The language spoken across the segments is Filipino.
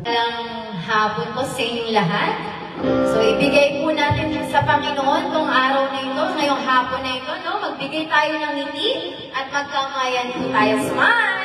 Ang hapon po sa inyong lahat. So, ibigay po natin sa Panginoon tong araw na ito, ngayong hapon na ito, no? Magbigay tayo ng ngiti at magkamayan po tayo. Smile!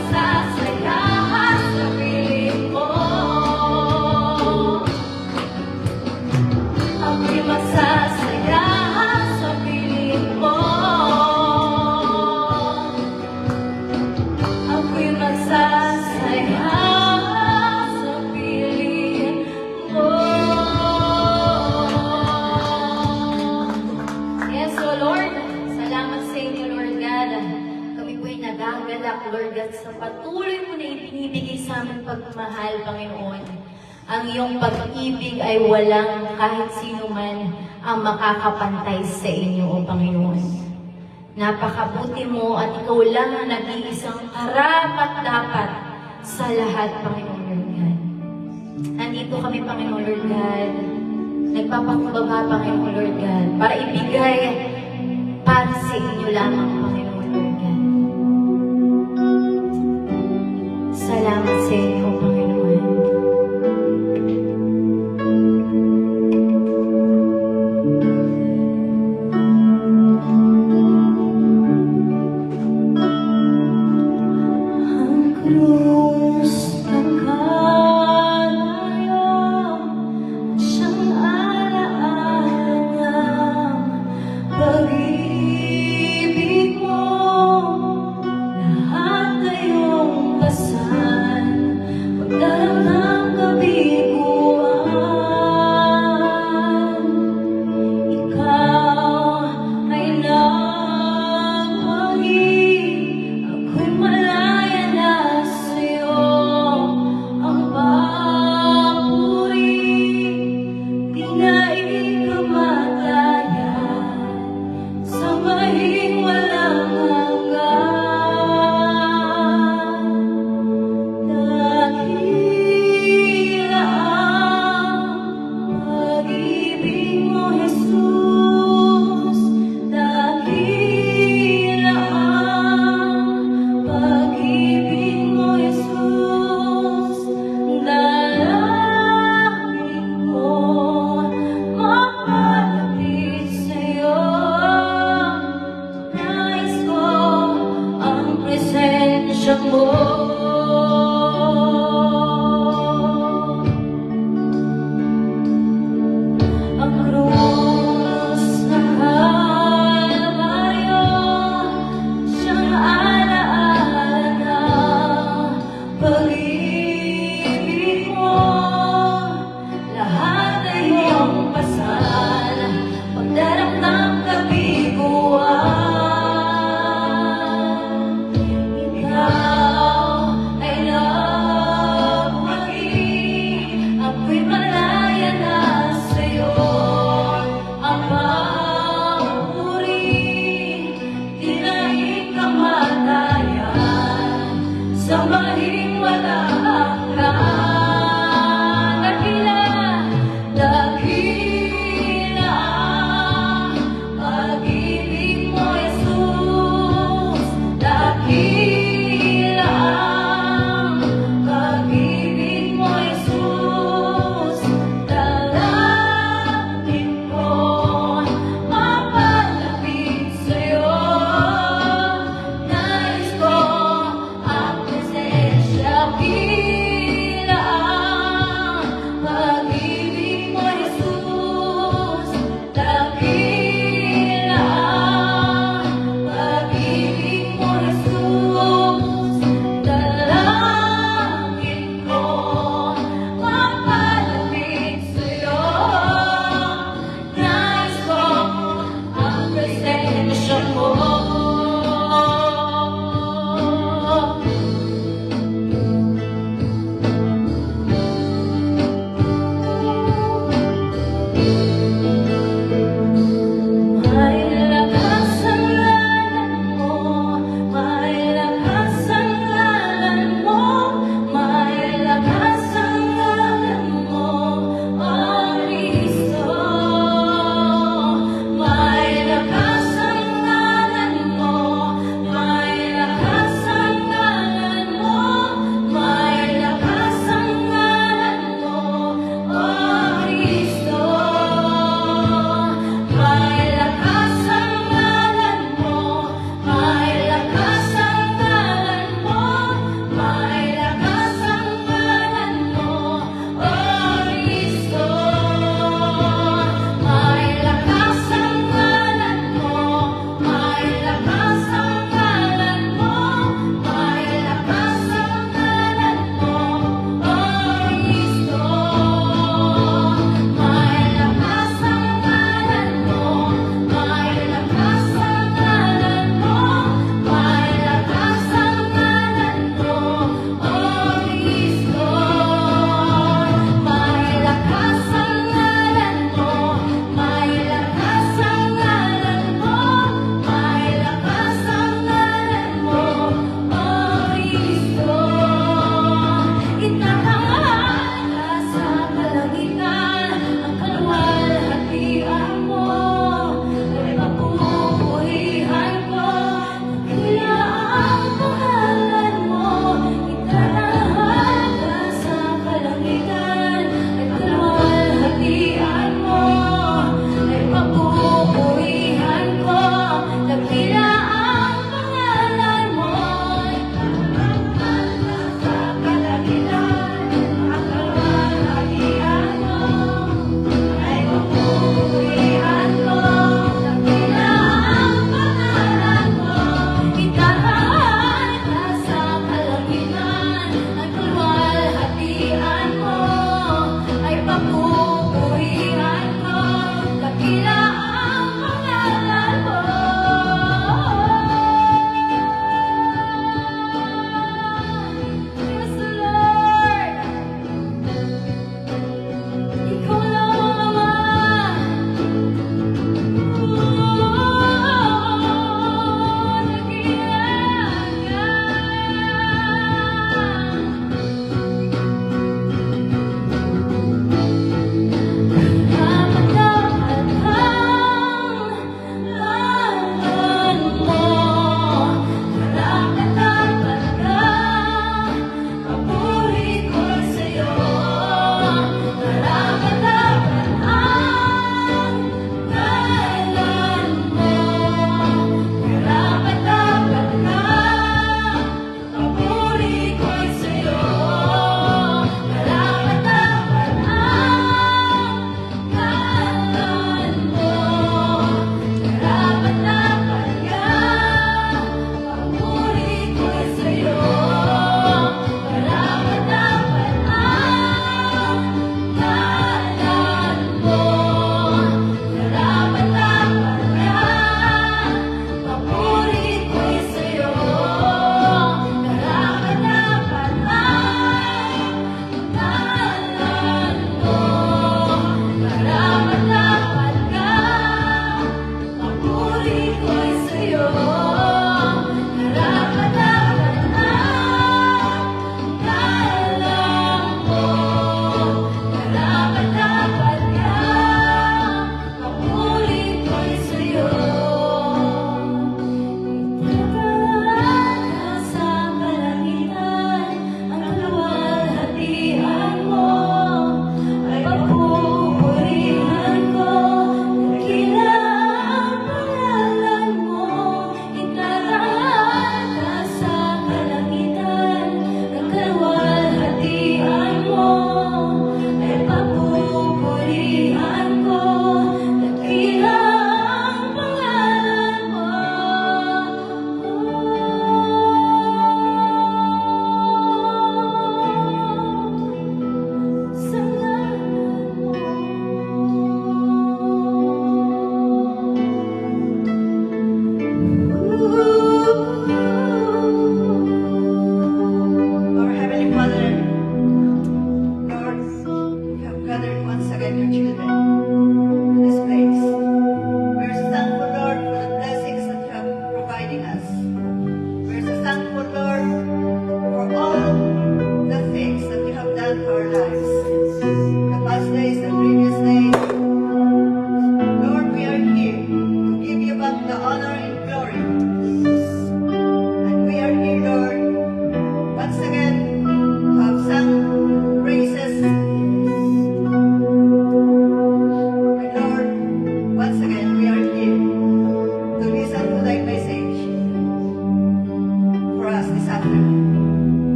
magsasaya sa piling mo. Ako'y magsasaya sa piling mo. Ako'y magsasaya sa piling mo. Yes, O Lord, salamat sa inyo, Lord God. Kami po'y nagagalak, Lord God, sa patuloy mo na ibinibigay sa amin pagmamahal, Panginoon. Ang iyong pag-ibig ay walang kahit sino man ang makakapantay sa inyo, O Panginoon. Napakabuti mo at ikaw lang ang nag-iisang karapat-dapat sa lahat, Panginoon Lord God. Nandito kami, Panginoon Lord God. Nagpapakumbaba, Panginoon Lord God, para ibigay para sa inyo lamang, Panginoon Lord God. Salamat sa inyo, Panginoon. Ang krus ng Kalyo, siyang alaala ng pag-ibig mo. Lahat na iyong pasan, pagdarang ng kabiguan. Ikaw ay nagwagi, ako'y malaya na sa'yo. Ang papuri, di na ikamatayan, sa mahing walang hanggan. Dakila ang pag-ibig mo, Jesus. Dakila ang pag-ibig mo, Jesus. Dalangin ko mapalapit sa'yo. Nais ko ang presensya mo. Ang krus ng Kalbaryo, siyang alaala ng pag-ibig mo. Lahat ay iyong pasan, pagdarang ng kabiguan. Ikaw ay nagwagi, ako'y malaya na sa'yo. Ang papuri, di na ikamatayan, sa mahing walang hanggan. Dakila ang pag-ibig mo, Jesus. Dakila ang pag-ibig mo, Jesus. Dalangin ko mapalapit sa'yo. Nais ko ang presensya. Dakila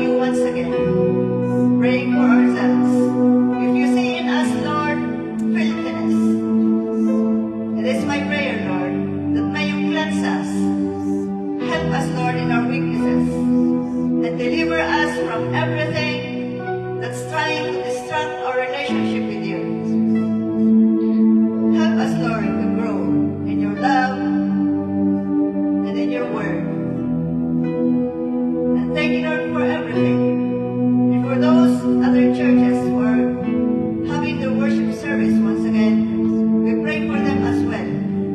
you once again, praying for ourselves. If you see in us, Lord, filthiness, it is my prayer, Lord, that may you cleanse us. Help us, Lord, in our weaknesses, and deliver us from everything that's trying to distract our relationship with you. Help us, Lord, to grow in your love and in your word. And thank you, Lord, for everything. And for those other churches who are having their worship service once again, we pray for them as well.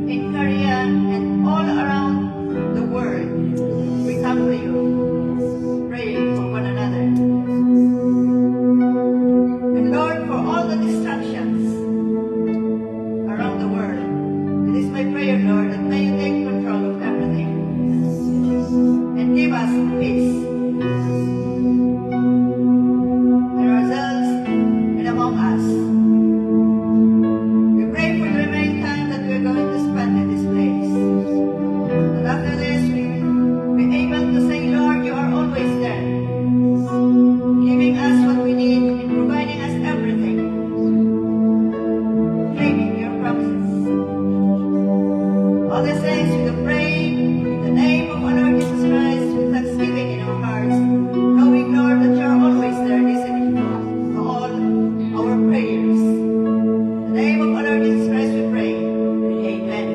In Korea and all around the world, we come to you, praying for one another. And Lord, for all the distractions around the world, it is my prayer, Lord, that may you take control of everything and give us peace in ourselves and among us. We pray for the remaining time that we are going to spend in this place. And after this, we be able to say, Lord, you are always there, giving us what we need and providing us everything, claiming your promises. All these things we do pray in the name of our Lord Jesus Christ with thanksgiving in our hearts, knowing, Lord, that you are always there listening to all our prayers. In the name of our Lord Jesus Christ we pray. Amen.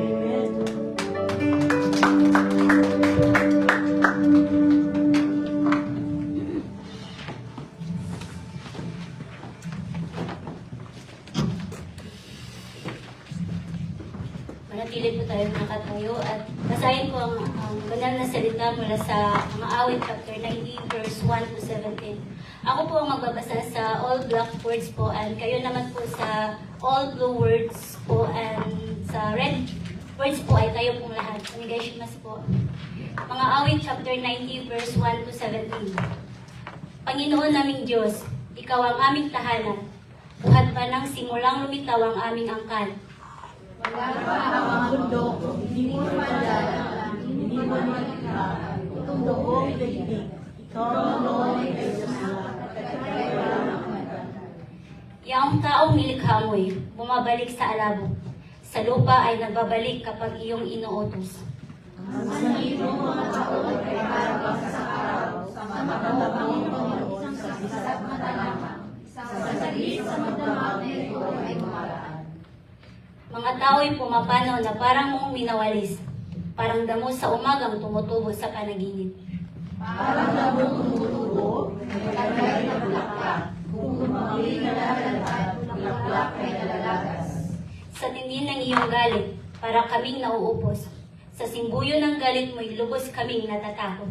Manatili po tayo nakatayo at basahin ko ang banal na salita mula sa mga awit chapter 19 verse 1 to 17. Ako po ang magbabasa sa all black words po and kayo naman po sa all blue words po and sa red words po ay tayo pong lahat. Onegaishimasu po. Mga awit chapter 19 verse 1 to 17. Panginoon naming Diyos, ikaw ang aming tahanan. Buhat pa ng simulang lumitaw ang aming angkan. Wala pa ang mundo, hindi mo madala, hindi mo malikha, itong buong daigdig. Ikaw ang Lord ay Diyos na, at kaya walang naman. Yaong taong nilikha mo'y bumabalik sa alabok. Sa lupa ay nagbabalik kapag iyong inuutos. Ang sanibong mga tao ay harap sa araw, sa matabang Panginoon, sa isa't matalamang, sa saglit sa magdamag na ito ay gumaraan. Mga tao'y pumapanaw na parang mong minawalis, parang damo sa umagang tumutubo sa panaginip. Parang labong tumutubo, nagkagay na bulaklak, kung kumamili na lalakad, bulaklak ay nalalagas. Sa tindi ng iyong galit, para kaming nauupos. Sa simbuyo ng galit mo'y lubos kaming natatakot.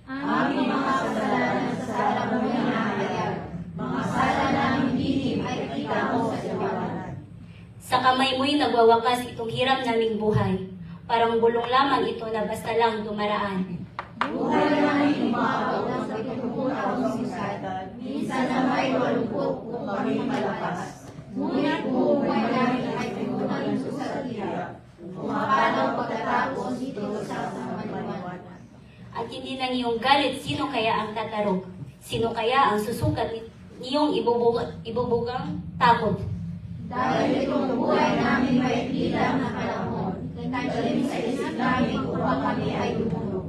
Aming mga kasalanan sa sala mo hinahayag, mga sala naming dilim ay kita mo sa liwanag. Sa kamay mo'y nagwawakas itong hiram naming buhay. Parang bulong lamang ito na basta lang dumaraan. Buhay namin umabaw sa pagpupuntaw ng siksatan, minsan na may malungkot kung kami malakas. Ngunit buhay namin ay pinunan sa tira, pumapanaw pagkatapos ito sa maliwanag. At hindi ng iyong galit, sino kaya ang tatarog? Sino kaya ang susukat niyong ibubugang takot? Dahil itong buhay namin may ilang na panahon, nagtalim sa isip namin upang kami ay lumulog.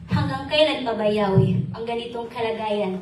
Hanggang kailan pa ba, Yahweh, ang ganitong kalagayan?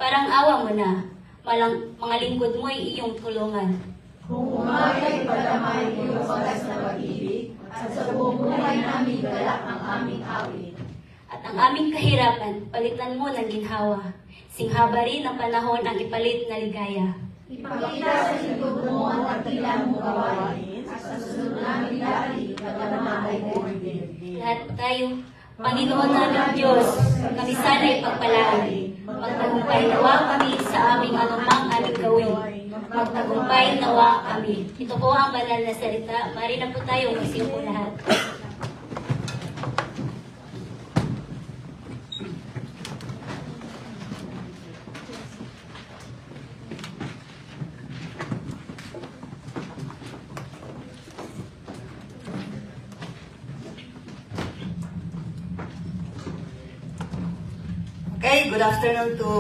Parang awa mo na, mga lingkod mo'y iyong tulungan. Kung umaray palamay iyong wagas na pag-ibig, at sa buong buhay namin galak ang aming awit. At ang aming kahirapan, palitan mo ng ginhawa. Singhaba rin ang panahon ang ipalit na ligaya. Ipakita sa likod mo ang tagila mong gawain, at sa sunod namin dahil pagkama ay bumibig. Lahat tayo, Panginoon naming Diyos, kami sana'y pagpalain. Magtagumpay nawa kami sa aming anumang aming gawin. Magtagumpay nawa kami. Ito po ang banal na salita. Mari na po tayo magsiupo lahat. Okay, good afternoon to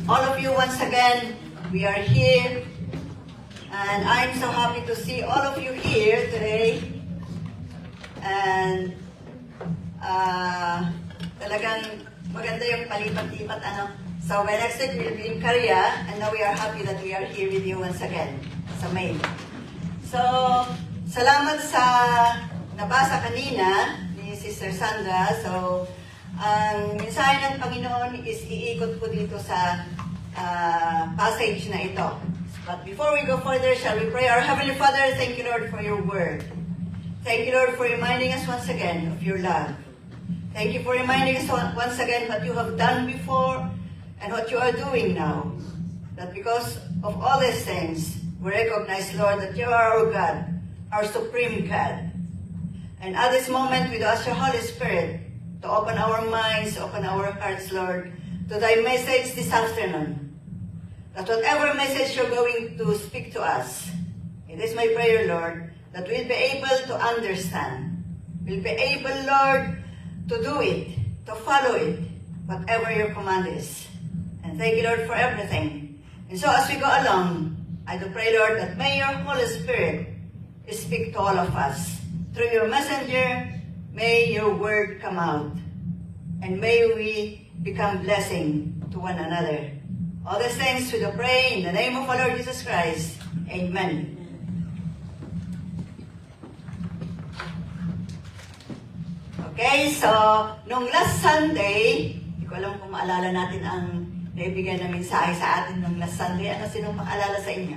all of you once again. We are here, and I'm so happy to see all of you here today. And talagang maganda yung palipat-lipat, ano. So by next week we'll be in Korea, and now we are happy that we are here with you once again sa May. So, salamat sa nabasa kanina ni Sister Sandra. So, ang mensahe ng Panginoon is iikot po dito sa passage na ito. But before we go further, shall we pray? Our Heavenly Father, thank you, Lord, for your word. Thank you, Lord, for reminding us once again of your love. Thank you for reminding us once again what you have done before and what you are doing now. That because of all these things, we recognize, Lord, that you are our God, our supreme God. And at this moment, we ask your Holy Spirit to open our minds, open our hearts, Lord, to thy message this afternoon. That whatever message you're going to speak to us, it is my prayer, Lord, that we'll be able to understand. We'll be able, Lord, to do it, to follow it, whatever your command is. And thank you, Lord, for everything. And so as we go along, I do pray, Lord, that may your Holy Spirit speak to all of us. Through your messenger, may your word come out. And may we become blessing to one another. All these things we do pray in the name of our Lord Jesus Christ. Amen. Okay, so, nung last Sunday, hindi ko alam kung maalala natin ang naibigay na mensahe sa atin nung last Sunday. Ano sinong maalala sa inyo?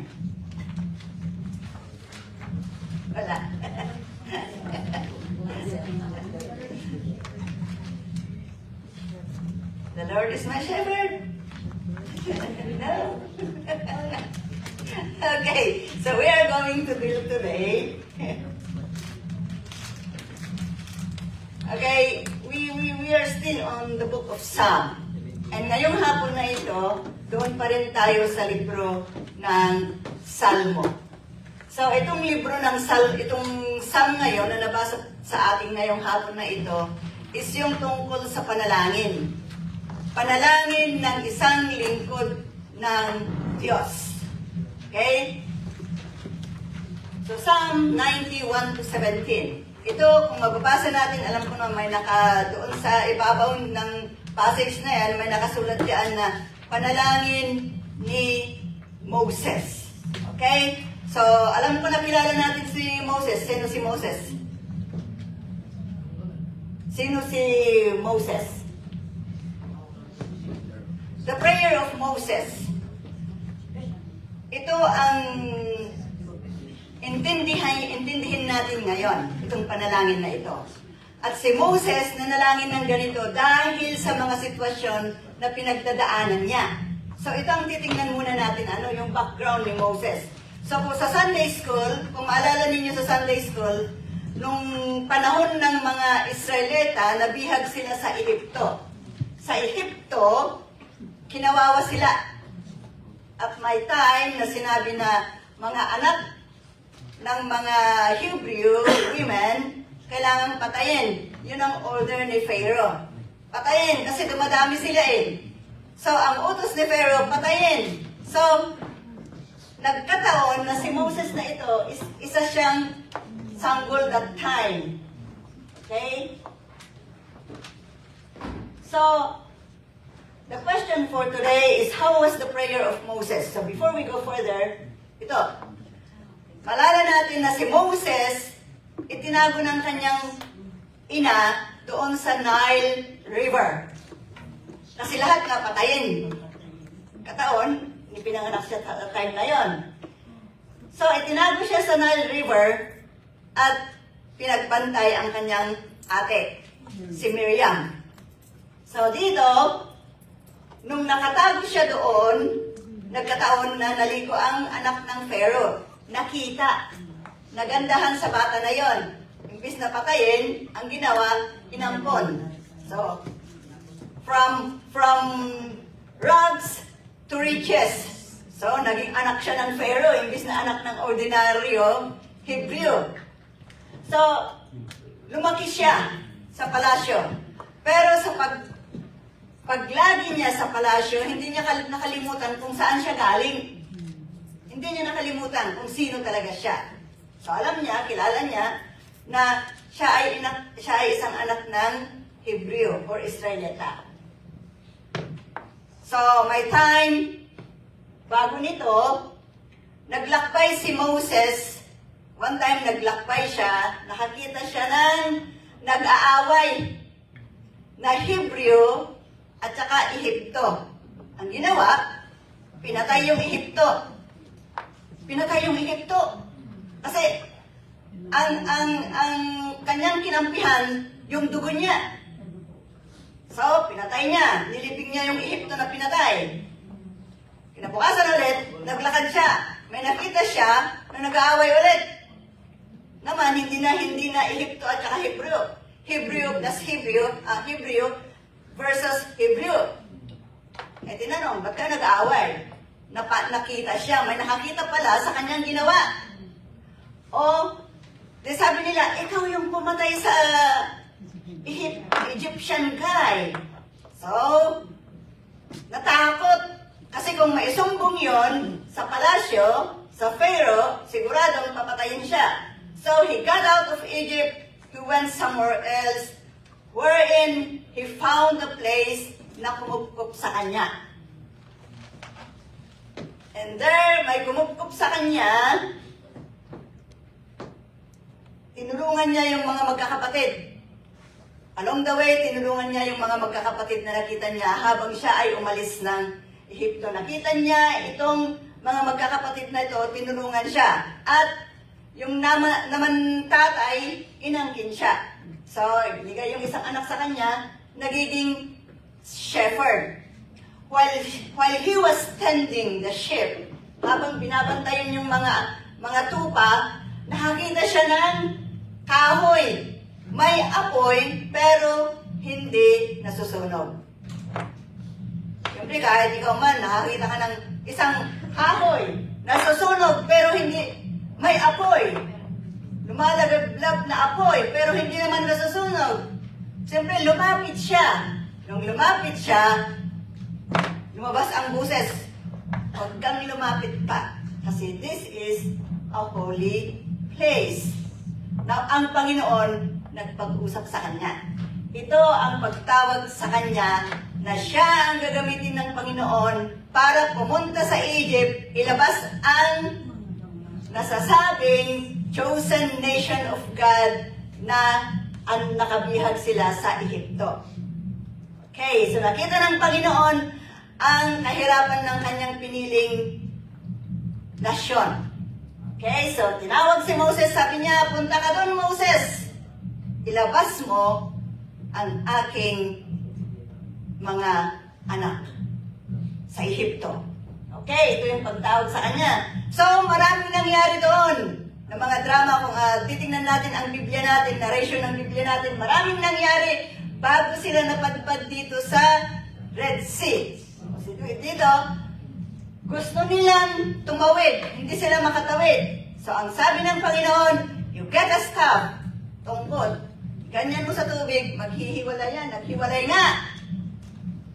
Wala. The Lord is my shepherd. No. Okay, so we are going to deal today. Okay, we are still on the book of Psalm. And ngayong hapon na ito, doon pa rin tayo sa libro ng Salmo. So itong libro ng itong Psalm ngayon na nabasa sa ating ngayong hapon na ito is yung tungkol sa panalangin. Panalangin ng isang lingkod ng Diyos. Okay? So Psalm 91 to 17. Ito, kung mababasa natin, alam ko na may doon sa ibabaw ng passage na yan, may nakasulat diyan na panalangin ni Moses. Okay? So, alam ko na kilala natin si Moses. Sino si Moses? Sino si Moses? The prayer of Moses. Ito ang intindihin natin ngayon, itong panalangin na ito. At si Moses nanalangin ng ganito dahil sa mga sitwasyon na pinagdadaanan niya. So ito ang titingnan muna natin, yung background ni Moses. So sa Sunday School, kung maalala ninyo sa Sunday School, nung panahon ng mga Israelita, nabihag sila sa Ehipto. Sa Ehipto, kinawawa sila. At may time na sinabi na mga anak ng mga Hebrew women, kailangan patayin. Yun ang order ni Pharaoh. Patayin, kasi dumadami sila eh. So, ang utos ni Pharaoh, patayin. So, nagkataon na si Moses na ito, isa siyang sanggol that time. Okay? So, the question for today is, how was the prayer of Moses? So, before we go further, ito. Malala natin na si Moses, itinago ng kanyang ina doon sa Nile River. Kasi lahat na patayin. Kataon, pinanganak siya sa time na yon. So, itinago siya sa Nile River at pinagbantay ang kanyang ate, si Miriam. So, dito, nung nakatago siya doon, nagkataon na naliko ang anak ng Pharaoh. Nakita. Nagandahan sa bata na yon. Imbis na patayin, ang ginawa, inampon. So, from rags to riches. So, naging anak siya ng Pharaoh, imbis na anak ng ordinaryo Hebrew. So, lumaki siya sa palasyo. Pero sa paglagi niya sa palasyo, hindi niya nakalimutan kung saan siya galing. Hindi niya nakalimutan kung sino talaga siya. So alam niya, kilala niya, na siya ay isang anak ng Hebreo or Israelita. So may time, bago nito, naglakbay si Moses. One time naglakbay siya, nakakita siya ng nag-aaway na Hebreo at saka Ehipto. Ang ginawa, pinatay yung Ehipto. Pinatay yung Ehipto. Kasi ang kanyang kinampihan, yung dugo niya. So, pinatay niya. Nilibing niya yung Ehipto na pinatay. Kinabukasan ulit, naglakad siya. May nakita siya na nag-aaway ulit. Naman, hindi na Ehipto at saka Hebreo. Hebreo plus Hebreo versus Hebreo. Eh, tinanong, ba't ka nag-aaway? Nakita siya, may nakakita pala sa kanyang ginawa. O, sabi nila, ikaw yung pumatay sa Egyptian guy. So, natakot. Kasi kung maisumbong yon sa palasyo, sa Pharaoh, siguradong papatayin siya. So, he got out of Egypt, he went somewhere else, wherein he found a place na kumupkup sa kanya. And there, may kumupkup sa kanya, tinulungan niya yung mga magkakapatid. Along the way, tinulungan niya yung mga magkakapatid na nakita niya habang siya ay umalis ng Ehipto. Nakita niya itong mga magkakapatid na ito, tinulungan siya. At yung naman tatay, inangkin siya. So, ibigay yung isang anak sa kanya, nagiging shepherd. While he was tending the sheep, habang binabantayan yung mga tupa, nakakita siya ng kahoy. May apoy, pero hindi nasusunog. Siyempre, kahit ikaw man, nakakita ka ng isang kahoy, nasusunog, pero hindi, may apoy. Lumalagablab na apoy, pero hindi naman nasusunog. Siyempre, lumapit siya. Nung lumapit siya, lumabas ang buses. Huwag kang lumapit pa. Kasi this is a holy place. Now, ang Panginoon nagpag-usap sa kanya. Ito ang pagtawag sa kanya na siya ang gagamitin ng Panginoon para pumunta sa Egypt, ilabas ang nasasabing chosen nation of God na ang nakabihag sila sa Ehipto. Okay, so nakita ng Panginoon ang kahirapan ng kanyang piniling nasyon. Okay, so tinawag si Moses, sabi niya, punta ka doon, Moses. Ilabas mo ang aking mga anak sa Ehipto. Okay, ito yung pagtawag sa kanya. So, maraming nangyari doon na mga drama. Kung titingnan natin ang Biblia natin, narration ng Biblia natin, maraming nangyari bago sila napadpad dito sa Red Sea. So, dito, gusto nilang tumawid, hindi sila makatawid. So, ang sabi ng Panginoon, you get a staff, tungkol. Ganyan mo sa tubig, maghihiwalay yan. Naghiwalay nga.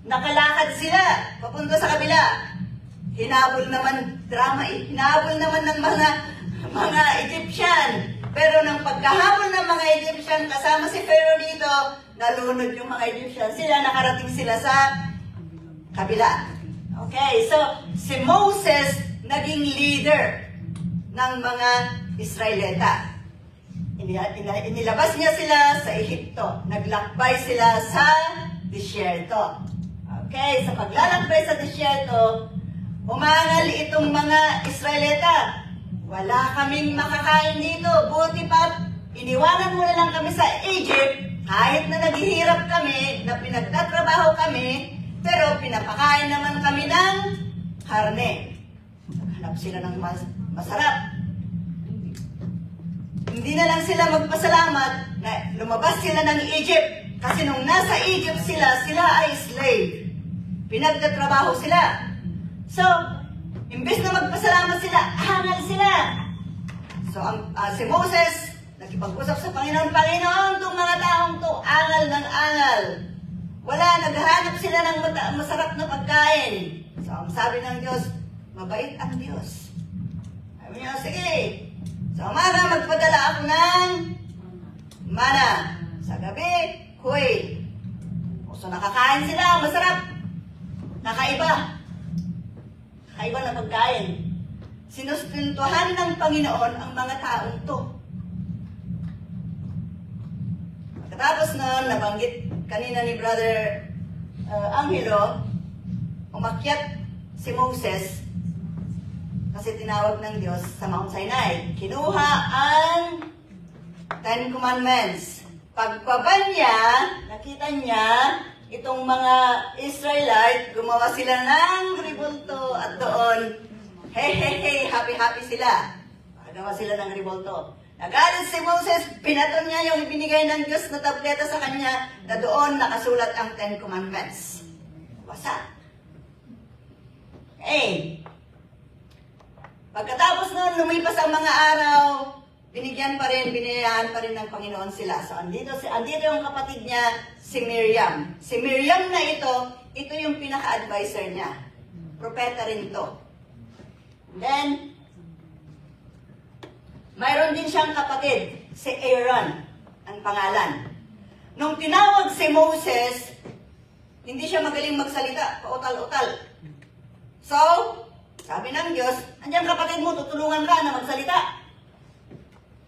Nakalakad sila, papunta sa kabila. Hinabol naman, drama eh. Hinabol naman ng mga Egyptian. Pero nang pagkahabol ng mga Egyptian, kasama si Pharaoh dito, nalunod yung mga Egyptian. Sila, nakarating sila sa kabila. Okay, so si Moses naging leader ng mga Israelita. Inilabas niya sila sa Ehipto. Naglakbay sila sa disyerto. Okay, sa paglalakbay sa disyerto, umangal itong mga Israelita. Wala kaming makakain dito. Buti pa, iniwanan mo na lang kami sa Egypt, kahit na naghihirap kami, na pinagtatrabaho kami, pero pinapakain naman kami ng karne. Naghanap sila ng masarap. Hindi na lang sila magpasalamat na lumabas sila ng Egypt. Kasi nung nasa Egypt sila, sila ay slave. Pinagtatrabaho sila. So, imbes na magpasalamat sila, hangal sila. So, si Moses, nakipag-usap sa Panginoon, Panginoon, itong mga taong to, angal ng angal. Wala, naghahanap sila ng masarap na pagkain. So, ang sabi ng Diyos, mabait ang Diyos. Sabi niya, sige. Sa umaga, magpadala ako ng mana. Sa gabi, quail. So, nakakain sila, masarap. Kakaiba. Kakaiba na pagkain. Sinustentuhan ng Panginoon ang mga taong to. Pagkatapos noon, nabanggit kanina ni Brother Angelo, umakyat si Moses kasi tinawag ng Diyos sa Mount Sinai. Kinuha ang Ten Commandments. Pagpaba niya, nakita niya itong mga Israelite, gumawa sila ng ribulto at doon, hey, happy sila. Gawa sila ng ribulto. Nagalit si Moses, pinaton niya yung ibinigay ng Diyos na tableta sa kanya na doon nakasulat ang Ten Commandments. Basa. Pagkatapos noon, lumipas ang mga araw, binigyan pa rin ng Panginoon sila. So, andito yung kapatid niya, si Miriam. Si Miriam na ito yung pinaka-advisor niya. Propeta rin to. Then, mayroon din siyang kapatid, si Aaron, ang pangalan. Nung tinawag si Moses, hindi siya magaling magsalita, pautal-utal. So, sabi ng Diyos, andiyan kapatid mo, tutulungan ka na magsalita.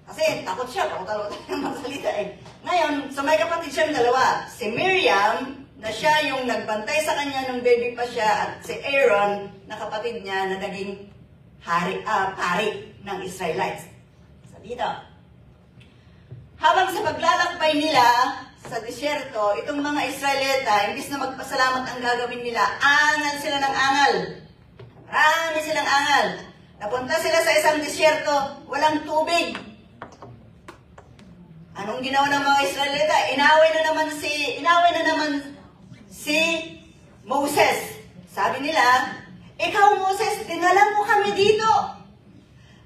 Kasi takot siya, pautal-utal na magsalita eh. Ngayon, so may kapatid siyang dalawa. Si Miriam, na siya yung nagbantay sa kanya nung baby pa siya, at si Aaron, na kapatid niya na naging pari ng Israelites. Dito. Habang sa paglalakbay nila sa disyerto, itong mga Israelita, imbis na magpasalamat ang gagawin nila, angal sila ng angal. Marami silang angal. Napunta sila sa isang disyerto, walang tubig. Anong ginawa ng mga Israelita? Inaway na naman si Moses. Sabi nila, ikaw Moses, dinala mo kami dito.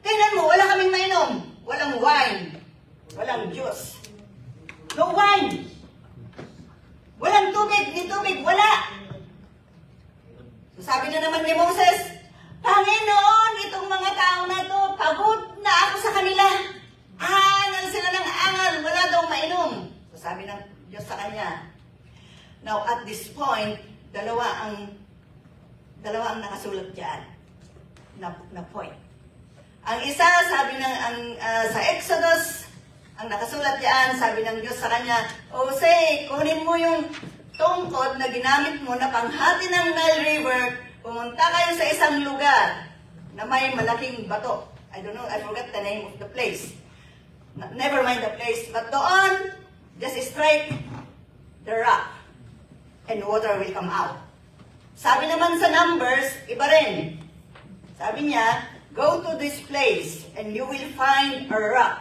Tingnan mo, wala kaming mainom. Walang wine. Walang juice. No wine. Walang tubig. Ni tubig, wala. So sabi na naman ni Moses, Panginoon, itong mga tao na to, pagod na ako sa kanila. Angal sila ng angal. Wala daw mainom. So sabi ng Diyos sa kanya. Now at this point, dalawa ang nakasulat dyan na point. Ang isa, sabi sa Exodus, ang nakasulat diyan, sabi ng Diyos sa kanya, Jose, kunin mo yung tungkod na ginamit mo na panghati ng Nile River, pumunta kayo sa isang lugar na may malaking bato. I don't know, I forgot the name of the place. Never mind the place, but doon, just strike the rock and water will come out. Sabi naman sa Numbers, iba rin. Sabi niya, go to this place and you will find a rock.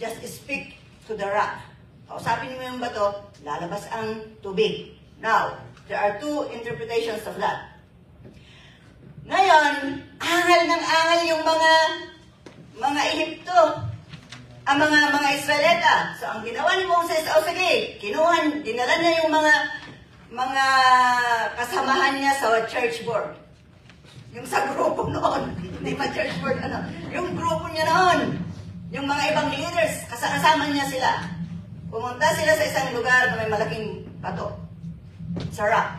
Just speak to the rock. Kausapin mo yung bato, lalabas ang tubig. Now, there are two interpretations of that. Ngayon, angal ng angal yung mga Ehipto, ang mga Israelita. So, ang ginawa ni Moses, sige, dinala niya yung mga kasamahan niya sa church board. Yung sa grupo noon, hindi pa church board, yung grupo niya noon, yung mga ibang leaders, kasama niya sila. Pumunta sila sa isang lugar na may malaking bato, sa rock.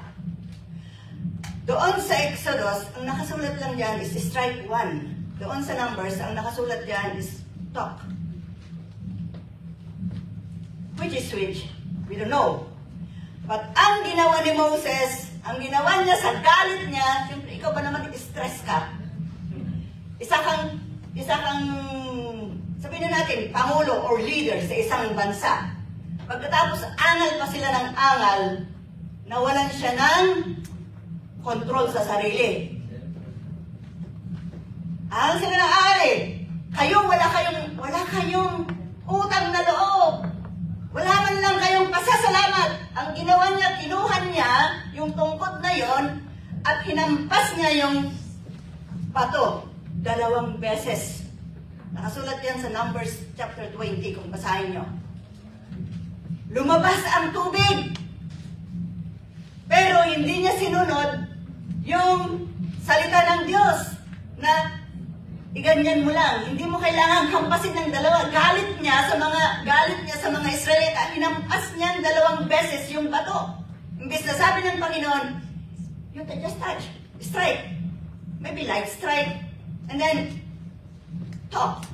Doon sa Exodus, ang nakasulat lang dyan is strike 1. Doon sa Numbers, ang nakasulat dyan is talk. Which is which? We don't know. But ang ginawa ni Moses, ang ginawa niya sa galit niya, siyempre ikaw ba naman stress ka? Isa kang, sabihin na natin, pangulo or leader sa isang bansa. Pagkatapos angal pa sila ng angal, nawalan siya ng control sa sarili. Angal sila ng angal eh. Wala kayong utang na loob. Wala man lang kayong pasasalamat. Ang ginawa niya, kinuha niya yung tungkod na yon at hinampas niya yung bato 2 beses. Nakasulat yan sa Numbers chapter 20 kung basahin nyo. Lumabas ang tubig. Pero hindi niya sinunod yung salita ng Diyos na iganyan mo lang. Hindi mo kailangan hampasin ng dalawa. Galit niya sa mga Israelita. Hinampas niya 2 beses yung bato. Imbes na sabi ng Panginoon, you can just touch, strike. Maybe light strike. And then, talk.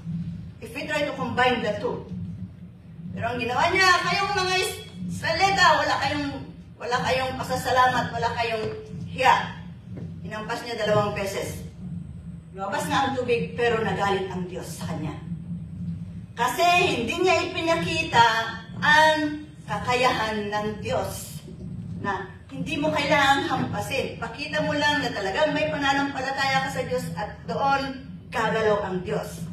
If we try to combine the two. Pero ang ginawa niya, kayong mga Israelita, wala kayong pasasalamat, wala kayong hiya. Hinampas niya 2 beses. Lumabas nga ang tubig, pero nagalit ang Diyos sa kanya. Kasi hindi niya ipinakita ang kakayahan ng Diyos na hindi mo kailangang hampasin. Pakita mo lang na talagang may pananampalataya ka sa Diyos at doon gagalaw ang Diyos.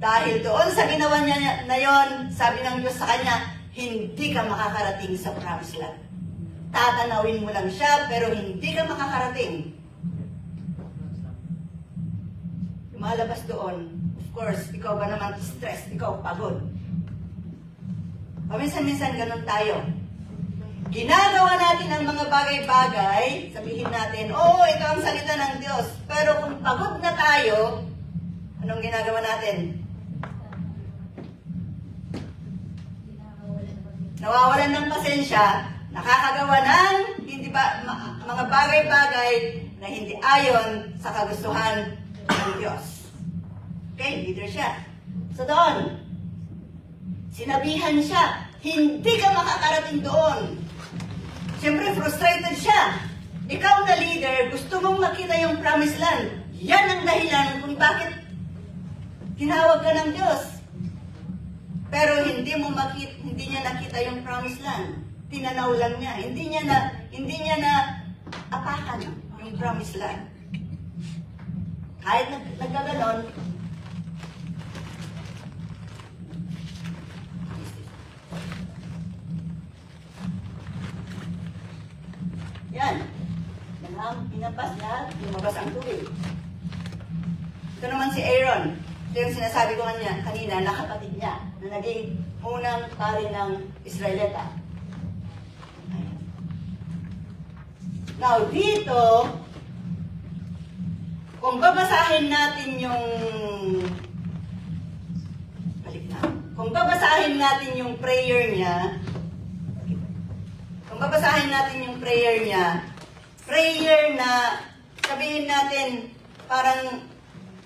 Dahil doon sa ginawa niya na yon, sabi ng Diyos sa kanya, hindi ka makakarating sa promised land. Tatanawin mo lang siya, pero hindi ka makakarating. Lumalabas doon, of course, ikaw ba naman stressed, ikaw pagod. Paminsan-minsan ganun tayo. Ginagawa natin ang mga bagay-bagay, sabihin natin, oo, ito ang salita ng Diyos. Pero kung pagod na tayo, anong ginagawa natin? Nawawalan ng pasensya, nakakagawa ng mga bagay-bagay na hindi ayon sa kagustuhan ng Diyos. Okay, leader siya. So doon, sinabihan siya, hindi ka makakarating doon. Siyempre, frustrated siya. Ikaw na leader, gusto mong makita yung promised land. Yan ang dahilan kung bakit tinawag ka ng Diyos. Pero hindi niya nakita yung promised land. Tinanaw lang niya. Hindi niya na apakan yung promised land. Kahit nagkaganon, yan. Pinampas niya, lumabas ang tubig. Ito naman si Aaron. Ito yung sinasabi ko kanina na kapatid niya, na naging unang pari ng Israelita. Now, dito, kung babasahin natin yung prayer niya, prayer na sabihin natin parang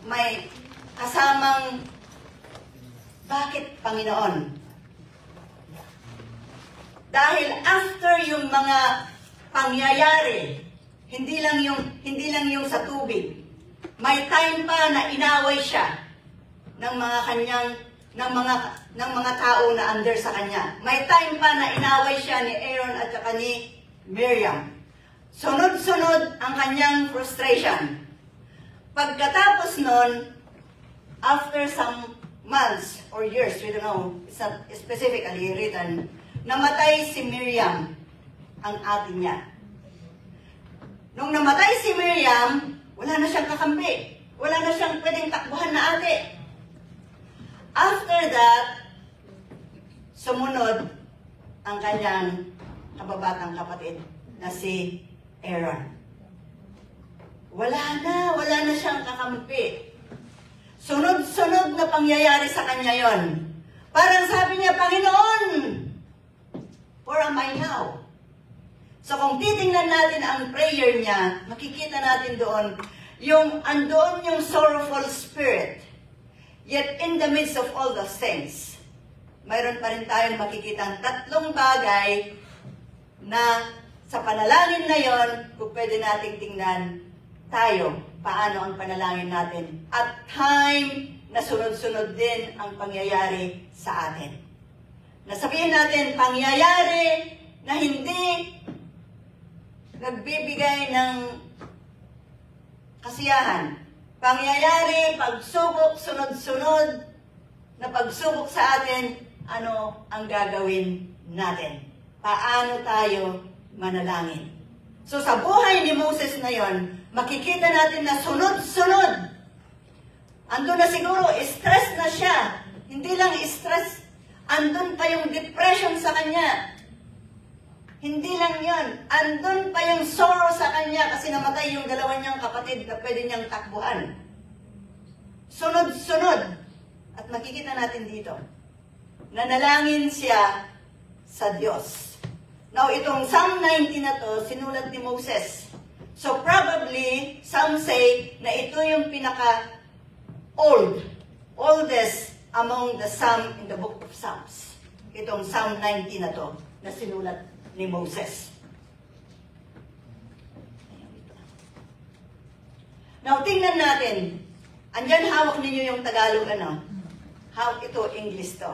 may kasamang bakit Panginoon? Dahil after yung mga pangyayari, hindi lang yung sa tubig, may time pa na inaway siya ng mga tao na under sa kanya. May time pa na inaway siya ni Aaron at saka ni Miriam. Sunod-sunod ang kanyang frustration. Pagkatapos nun, after some months or years, we don't know, it's not specifically written, namatay si Miriam, ang ate niya. Nung namatay si Miriam, wala na siyang kakampi. Wala na siyang pwedeng takbuhan na ate. After that, sumunod ang kanyang kababatang kapatid na si Aaron. Wala na siyang kakampi. Sunod-sunod na pangyayari sa kanya yon. Parang sabi niya, Panginoon, where am I now? So kung titingnan natin ang prayer niya, makikita natin doon, andoon yung sorrowful spirit. Yet in the midst of all those things, mayroon pa rin tayong makikita 3 bagay na sa panalangin na yon, kung pwede nating tingnan tayo, paano ang panalangin natin. At time na sunod-sunod din ang pangyayari sa atin. Nasabihin natin, pangyayari na hindi nagbibigay ng kasiyahan. Pangyayari, pagsubok, sunod-sunod na pagsubok sa atin, ano ang gagawin natin? Paano tayo manalangin? So sa buhay ni Moses na yon, makikita natin na sunod-sunod. Andun na siguro, stress na siya. Hindi lang stress, andun pa yung depression sa kanya. Hindi lang yon, andun pa yung sorrow sa kanya kasi namatay yung dalawa niyang kapatid na pwede niyang takbuhan. Sunod-sunod. At makikita natin dito, nanalangin siya sa Diyos. Now, itong Psalm 90 na to, sinulat ni Moses. So probably, some say na ito yung oldest among the Psalm in the book of Psalms. Itong Psalm 90 na to, na sinulat ni Moses. Now, tingnan natin. Andyan hawak ninyo yung Tagalog, Hawak ito, English to.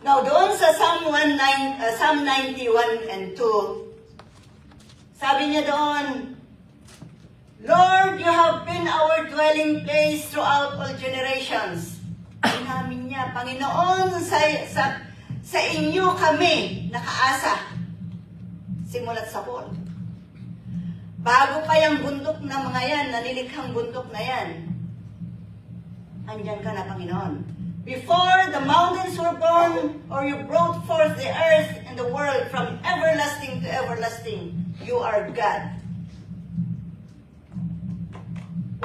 Now, doon sa Psalm 91 and 2, sabi niya doon, Lord, you have been our dwelling place throughout all generations. Inamin niya, Panginoon, sa inyo kami nakaasa. Simulat sa Paul. Bago pa yung bundok na mga yan, nanilikhang bundok na yan, andyan ka na, Panginoon. Before the mountains were born, or you brought forth the earth and the world from everlasting to everlasting, you are God.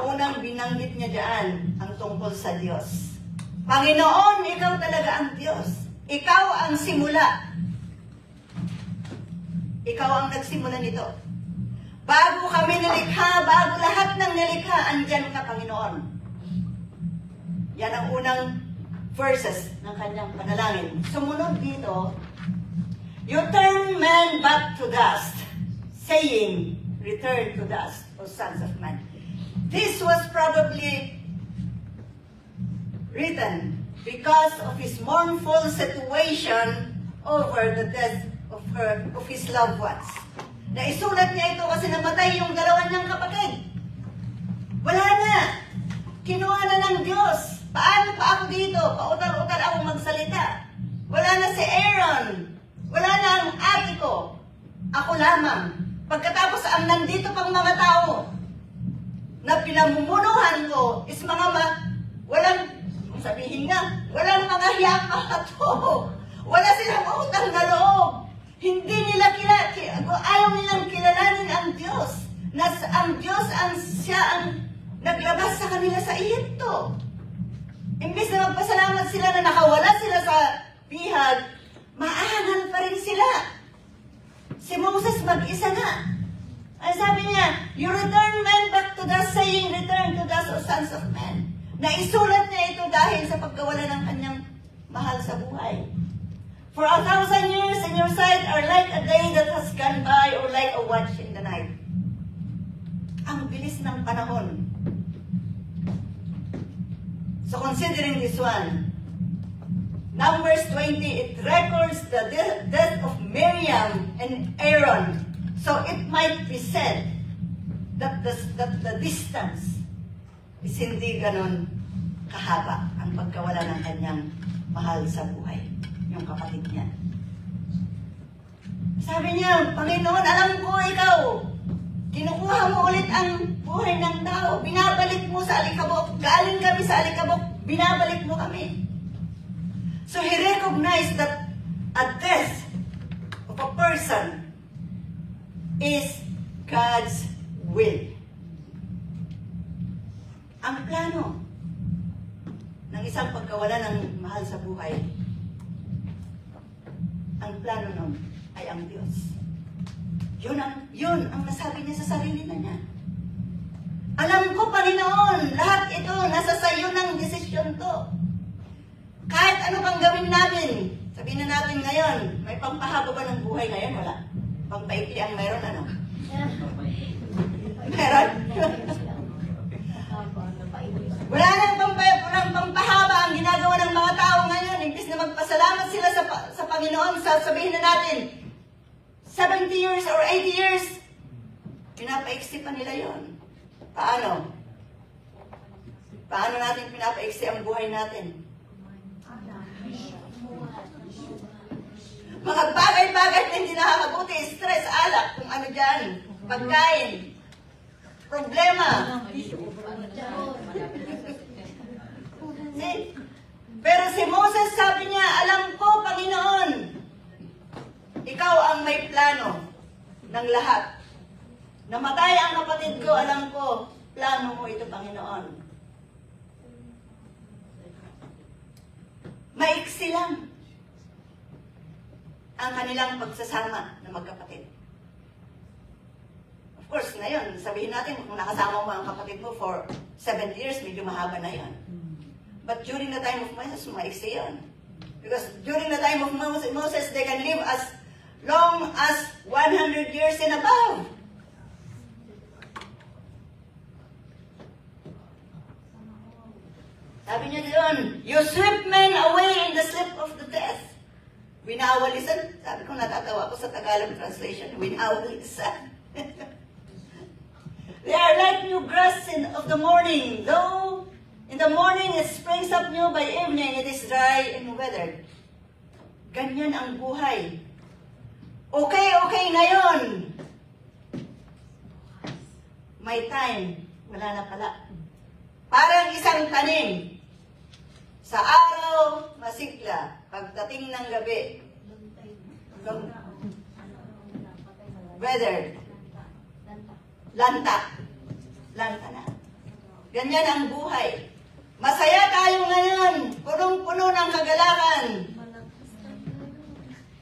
Unang binanggit niya dyan ang tungkol sa Diyos. Panginoon, ikaw talaga ang Diyos. Ikaw ang simula. Ikaw ang nagsimula nito. Bago kami nalikha, bago lahat ng nalikha, andyan ka, Panginoon. Yan ang unang verses ng kanyang panalangin. Sumunod dito, you turn man back to dust, saying, return to dust, O sons of man. This was probably written because of his mournful situation over the death of his loved ones. Naisulat niya ito kasi namatay yung dalawa niyang kapatid. Wala na. Kinuha na ng Diyos. Paano pa ako dito? Pautal-utal ako magsalita. Wala na si Aaron. Wala na ang ate ko. Ako lamang. Pagkatapos ang nandito pang mga tao na pinamumunuhan ko is walang, sabihin nga, walang mga hiyapa-hato. Wala silang utang na loob. Hindi nila ayaw nilang kilalanin ang Diyos. Ang Diyos siya ang naglabas sa kanila sa Egypto. Imbis na magpasalamat sila na nakawala sila sa bihag, maahangal pa rin sila. Si Moses mag-isa na. Ay sabi niya, you return men back to dust, saying, return to dust, O sons of men. Naisulat niya ito dahil sa pagkawala ng kanyang mahal sa buhay. For 1,000 years in your sight are like a day that has gone by, or like a watch in the night. Ang bilis ng panahon. So considering this one, Numbers 20, it records the death of Miriam and Aaron. So it might be said that the distance is hindi ganon kahaba ang pagkawala ng kanyang mahal sa buhay, yung kapatid niya. Sabi niya, Panginoon, alam ko ikaw, kinukuha mo ulit ang buhay ng tao, binabalik mo sa alikabok, galing kami sa alikabok, binabalik mo kami. So he recognized that a death of a person is God's will. Ang plano ng isang pagkawala ng mahal sa buhay, ang plano nun ay ang Diyos. Yun ang nasabi niya sa sarili na niya. Alam ko, Panginoon, lahat ito, nasa sayo ng desisyon to. Kahit ano pang gawin namin, sabihin na natin ngayon, may pampahaba ba ng buhay ngayon? Wala. Pampaikli ang meron, ano? Meron. Wala nang pampahaba ang ginagawa ng mga tao ngayon. Imbis na magpasalamat sila sa Panginoon, sabihin na natin, 70 years or 80 years, pinapaiksi pa nila yon. Paano? Paano natin pinapaiksi ang buhay natin? Mga bagay-bagay na hindi nakakabuti, stress, alak, kung ano dyan, pagkain, problema. Pero si Moses sabi niya, alam ko, Panginoon, ikaw ng lahat. Namatay ang kapatid ko, alam ko, plano mo ito, Panginoon. Maiksi lang ang kanilang pagsasama na magkapatid. Of course, ngayon, sabihin natin, kung nakasama mo ang kapatid mo for 7 years, medyo mahaba na yan. But during the time of Moses, maiksi yan. Because during the time of Moses, they can live as long as 100 years and above. Sabi niya doon, you sweep men away in the sleep of the death. Winawalisan. Sabi ko, natatawa ko sa Tagalog translation. Winawalisan. They are like new grass of the morning. Though in the morning it springs up new, by evening it is dry and withered. Ganyan ang buhay. Okay ngayon. May time. Wala na pala. Parang isang tanim. Sa araw, masigla. Pagdating ng gabi, weathered. Lanta. Lanta na. Ganyan ang buhay. Masaya tayo ngayon. Punong-puno ng kagalakan.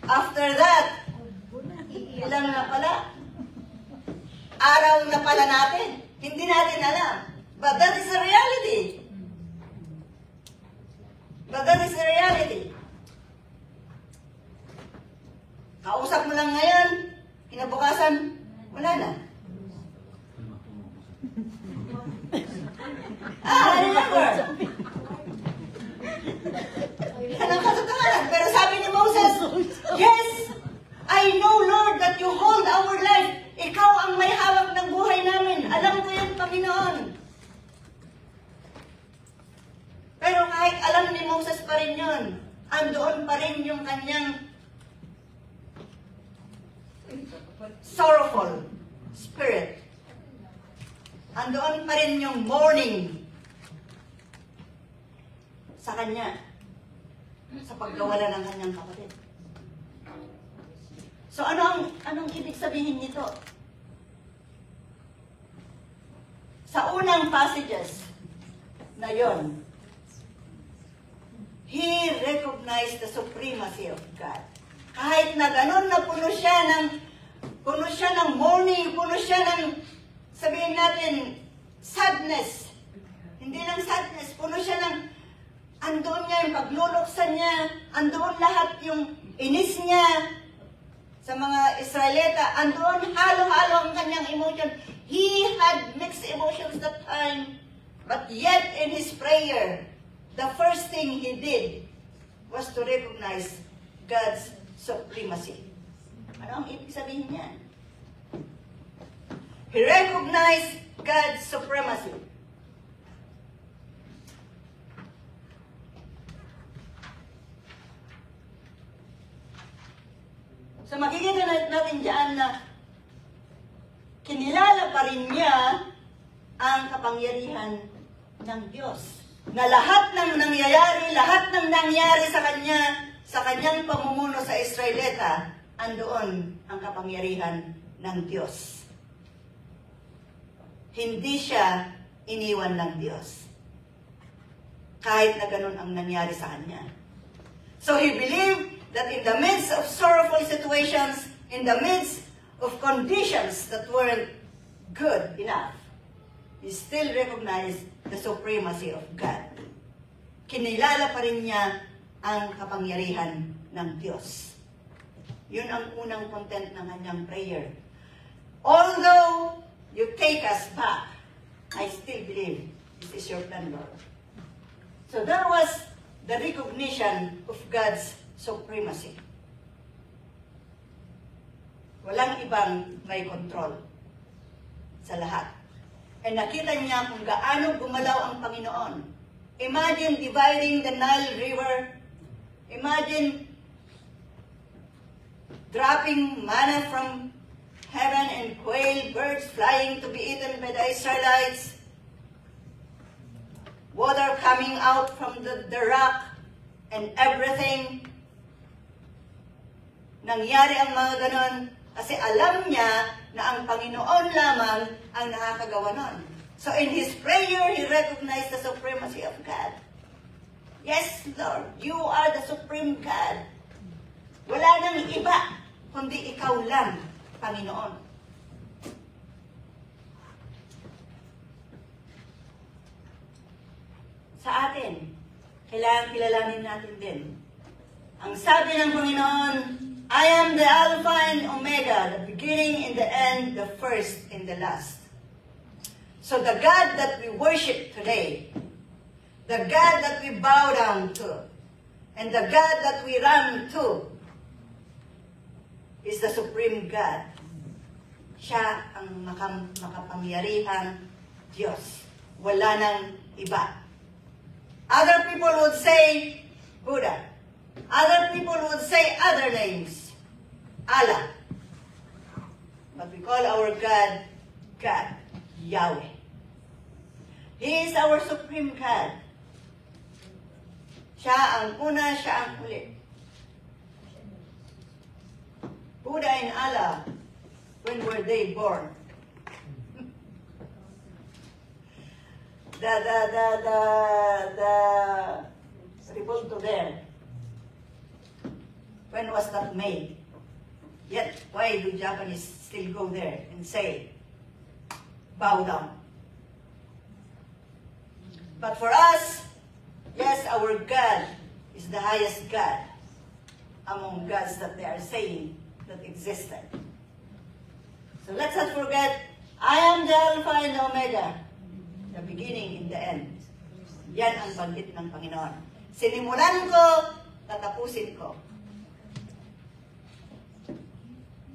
After that, ilang na pala? Araw na pala natin. Hindi natin alam. But that is the reality. But that is the reality. Kausap mo lang ngayon, kinabukasan, wala na. I remember. Yan ang katotohanan. Pero sabi ni Moses, yes, I know, Lord, that you hold our life. Ikaw ang may hawak ng buhay namin. Alam ko yan, Panginoon. Pero kahit alam ni Moses pa rin yun, andoon pa rin yung kanyang sorrowful spirit. Andoon pa rin yung mourning sa kanya sa pagkawala ng kanyang kapatid. So anong ibig sabihin nito? Sa unang passages na yon, he recognized the supremacy of God. Kahit na ganun na puno siya ng mourning, puno siya ng, sabihin natin, sadness. Hindi lang sadness, puno siya ng, andoon niya yung pagluluksan niya, andoon lahat yung inis niya sa mga Israelita, andoon halo-halo ang kanyang emotion. He had mixed emotions that time, but yet in his prayer, the first thing he did was to recognize God's supremacy. Ano ang ibig sabihin niya? He recognized God's supremacy. So makikita natin dyan na kinilala pa rin niya ang kapangyarihan ng Diyos. Na lahat ng nangyari sa kanya, sa kanyang pamumuno sa Israelita, andoon ang kapangyarihan ng Diyos. Hindi siya iniwan ng Diyos. Kahit na ganun ang nangyari sa kanya. So he believed that in the midst of sorrowful situations, in the midst of conditions that weren't good enough, he still recognized the supremacy of God. Kinilala pa rin niya ang kapangyarihan ng Diyos. Yun ang unang content ng kanyang prayer. Although you take us back, I still believe this is your plan, Lord. So there was the recognition of God's supremacy. Walang ibang may control sa lahat. And nakita niya kung gaano gumalaw ang Panginoon. Imagine dividing the Nile River. Imagine dropping manna from heaven and quail, birds flying to be eaten by the Israelites. Water coming out from the rock and everything. Nangyari ang mga ganon Kasi alam niya na ang Panginoon lamang ang nakakagawa nun. So in his prayer, he recognized the supremacy of God. Yes, Lord, you are the supreme God. Wala nang iba, kundi ikaw lang, Panginoon. Sa atin, kailangan kilalanin natin din. Ang sabi ng Panginoon, I am the Alpha and Omega, the beginning and the end, the first and the last. So the God that we worship today, the God that we bow down to, and the God that we run to, is the Supreme God. Siya ang makapangyarihang Diyos. Wala nang iba. Other people would say Buddha. Other people would say other names. Allah. But we call our God, God, Yahweh. He is our Supreme God. Siya ang una, siya ang huli. Buddha and Allah, when were they born? The revolto there. When was that made? Yet, why do Japanese still go there and say, bow down? But for us, yes, our God is the highest God among gods that they are saying that existed. So let's not forget, I am the Alpha and the Omega, the beginning and the end. Yan ang banggit ng Panginoon. Sinimulan ko, tatapusin ko.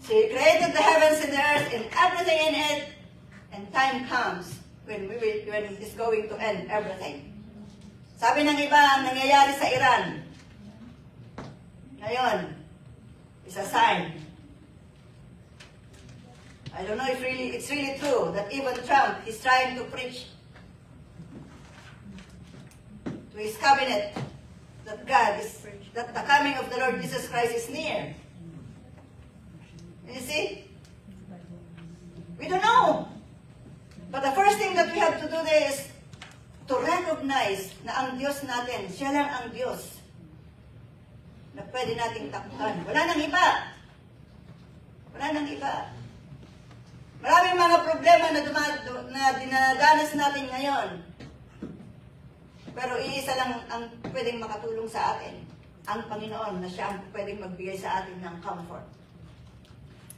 So He created the heavens and the earth and everything in it, and time comes when He's going to end everything. Sabi ng iba, ang nangyayari sa Iran, ngayon, is a sign. I don't know if it's really true that even Trump is trying to preach to his cabinet that that the coming of the Lord Jesus Christ is near. You see? We don't know. But the first thing that we have to do there is to recognize na ang Diyos natin, siya lang ang Diyos na pwede nating takbuhan. Wala nang iba. Wala nang iba. Maraming mga problema na dinadanas natin ngayon. Pero iisa lang ang pwedeng makatulong sa atin. Ang Panginoon na siya ang pwedeng magbigay sa atin ng comfort.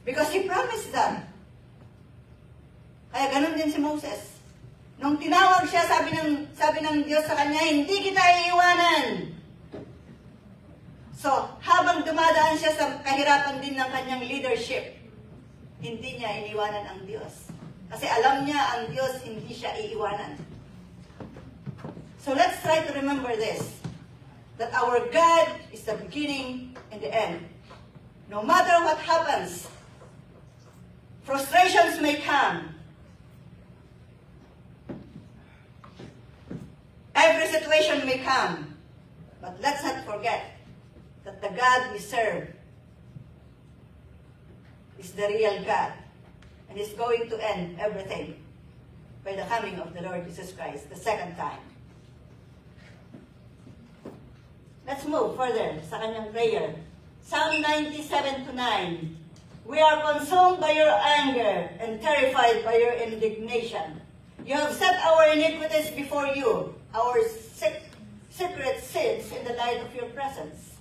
Because He promised that. Kaya ganun din si Moses. Nung tinawag siya, sabi ng Diyos sa kanya, hindi kita iiwanan. So, habang dumadaan siya sa kahirapan din ng kanyang leadership, hindi niya iniwanan ang Diyos. Kasi alam niya ang Diyos, hindi siya iiwanan. So let's try to remember this, that our God is the beginning and the end. No matter what happens, frustrations may come. Every situation may come. But let's not forget that the God we serve is the real God. And is going to end everything by the coming of the Lord Jesus Christ, the second time. Let's move further sa kanyang prayer. Psalm 97-9. We are consumed by your anger and terrified by your indignation. You have set our iniquities before you, our secret sins in the light of your presence.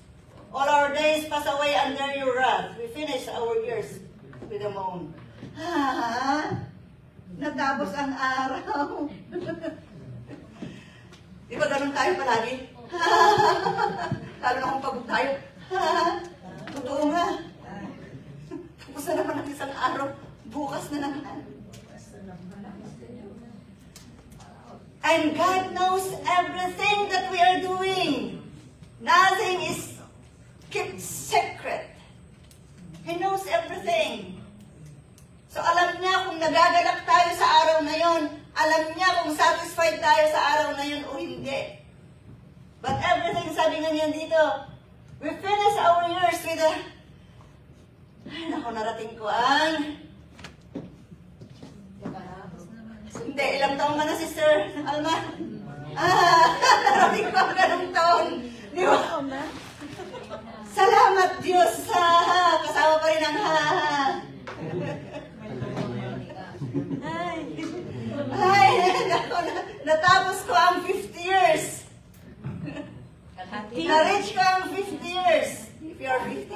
All our days pass away under your wrath. We finish our years with a moan. Natapos ang araw. Di ba ganun tayo palagi? Lalo na kung pagod tayo. Totoo nga. Tapos na naman ang isang araw. Bukas na naman. And God knows everything that we are doing. Nothing is kept secret. He knows everything. So alam niya kung nagagalak tayo sa araw na yon. Alam niya kung satisfied tayo sa araw na yon o hindi. But everything, sabi nga niya dito, we finish our years with a Ay, naku, narating ko ang... Hindi, ilang taon ka na, Sister Alma? Narating ko ang ganung taon. Di ba? Salamat, Diyos, kasama pa rin ang Ay, naku, natapos ko ang 50 years. Na-reach ko ang 50 years. If you are 50.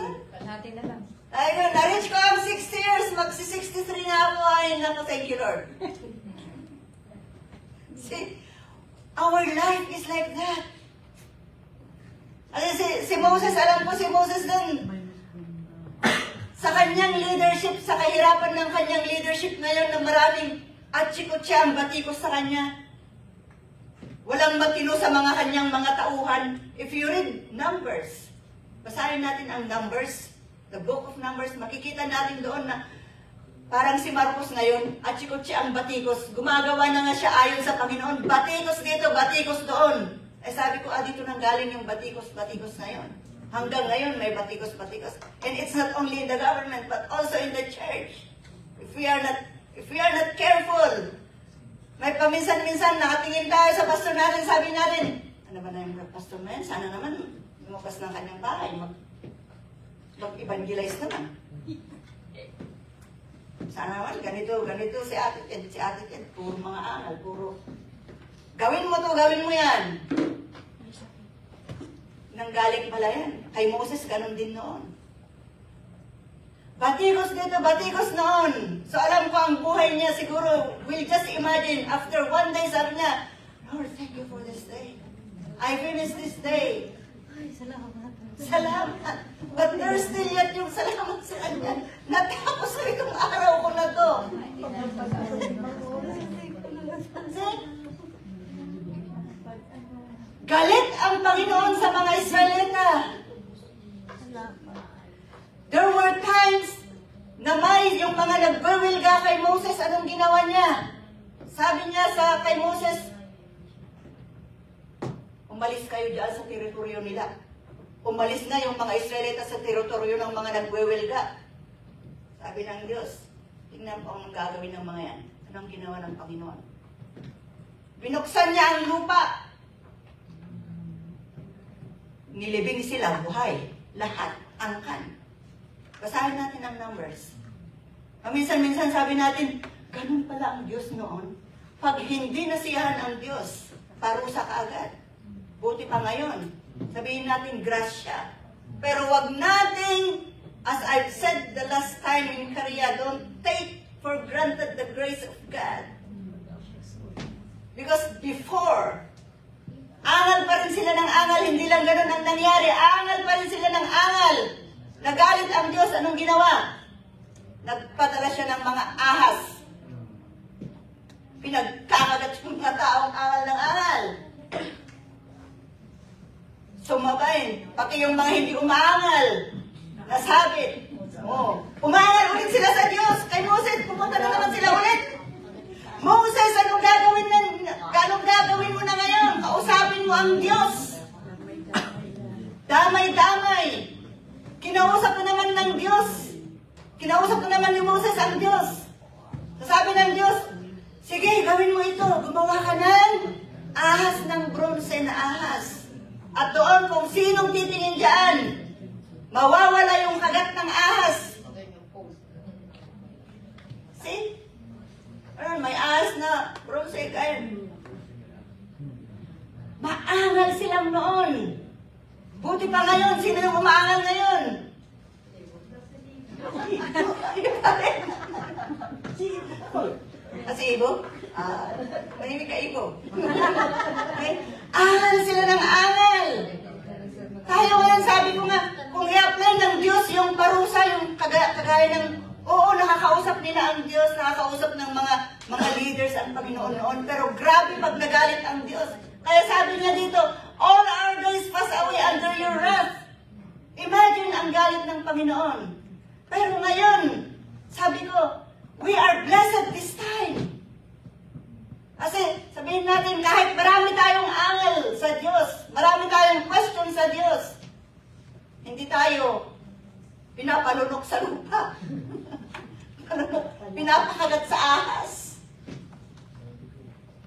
Ay, na-reach ko ang 60 years. Magsi-63 na ako. Ay, naku, thank you, Lord. See, our life is like that. Si Moses, alam ko si Moses dun. Sa kanyang leadership, sa kahirapan ng kanyang leadership ngayon na maraming atsikotsa ang batikos sa kanya. Walang matino sa mga kanyang mga tauhan. If you read Numbers, basahin natin ang Numbers, the book of Numbers, makikita natin doon na parang si Marcos ngayon, atsikotsa ang batikos. Gumagawa na nga siya ayon sa Panginoon. Batikos dito, batikos doon. Eh sabi ko, dito nang galing yung batikos-batikos na yun. Hanggang ngayon may batikos-batikos. And it's not only in the government, but also in the church. If we are not careful, may paminsan-minsan nakatingin tayo sa pastor natin, sabi natin, ano ba na yung pastor na yan? Sana naman lumabas ng kanyang bahay, mag-evangelize naman. Sana naman, ganito si Ate Ted, puro mga angal, puro, gawin mo to, gawin mo yan. Nanggaling pala yan. Kay Moses, ganun din noon. Batikos dito, batikos noon. So alam ko ang buhay niya siguro, we'll just imagine, after one day, sabi niya, Lord, thank you for this day. I finished this day. Ay, salamat. But there's still yet yung salamat sa kanya. Natapos ko itong araw ko na to. See? Galit ang Panginoon sa mga Israelita. There were times na may yung mga nagwawilga kay Moses, anong ginawa niya? Sabi niya kay Moses, umalis kayo dyan sa teritoryo nila. Umalis na yung mga Israelita sa teritoryo ng mga nagwawilga. Sabi ng Diyos, tingnan po ang gagawin ng mga yan. Anong ginawa ng Panginoon? Binuksan niya ang lupa. Nilibing sila, buhay. Lahat, angkan. Basahin natin ang Numbers. Minsan-minsan sabi natin, ganun pala ang Diyos noon. Pag hindi nasiyahan ang Diyos, parusa ka agad. Buti pa ngayon, sabihin natin grasya. Pero wag nating, as I've said the last time in Korea, don't take for granted the grace of God. Because before, angal pa rin sila ng angal, hindi lang ganun ang nangyari. Angal pa rin sila ng angal. Nagalit ang Diyos, anong ginawa? Nagpadala siya ng mga ahas. Pinagkakagat yung mga taong angal ng angal. Sumabayin, pati yung mga hindi umaangal. Nasabit. Umaangal ulit sila sa Diyos. Kay Moses, pupunta na naman sila ulit. Moses, anong gagawin mo na ngayon? Kausapin mo ang Diyos. Damay-damay. Kinausap ko naman ng Diyos. Kinausap ko naman ni Moses ang Diyos. Sabi ng Diyos, sige, gawin mo ito. Gumawa ka ng ahas ng bronze na ahas. At doon kung sinong titingin dyan, mawawala yung kagat ng ahas. See? May ahas na bronze kain. Maangal silang noon. Buti pa ngayon, sino yung umaangal ngayon? Si Ibo? Manimik ka Ibo. Okay? Angal sila ng angal. Tayo ngayon, sabi ko nga, kung i-apply ng Diyos yung parusa, yung kagaya ng, oo, nakakausap nila ang Diyos, nakakausap ng mga leaders ang Panginoon noon, pero grabe pag nagalit ang Diyos. Kaya sabi niya dito, all our days pass away under your wrath. Imagine ang galit ng Panginoon. Pero ngayon, sabi ko, we are blessed this time. Kasi sabihin natin, kahit marami tayong angal sa Diyos, marami tayong question sa Diyos, hindi tayo pinapalunok sa lupa. Pinapakagat sa ahas.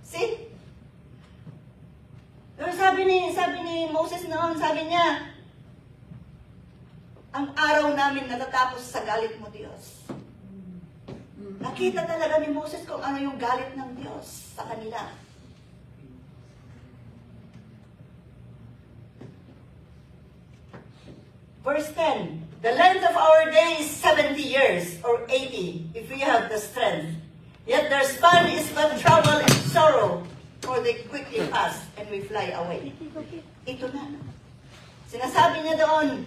See? Pero sabi ni Moses noon, sabi niya, ang araw namin natatapos sa galit mo, Diyos. Nakita talaga ni Moses kung ano yung galit ng Diyos sa kanila. Verse 10, the length of our days is 70 years, or 80, if we have the strength. Yet their span is but trouble and sorrow, for they quickly pass, and we fly away. Ito na. Sinasabi niya doon,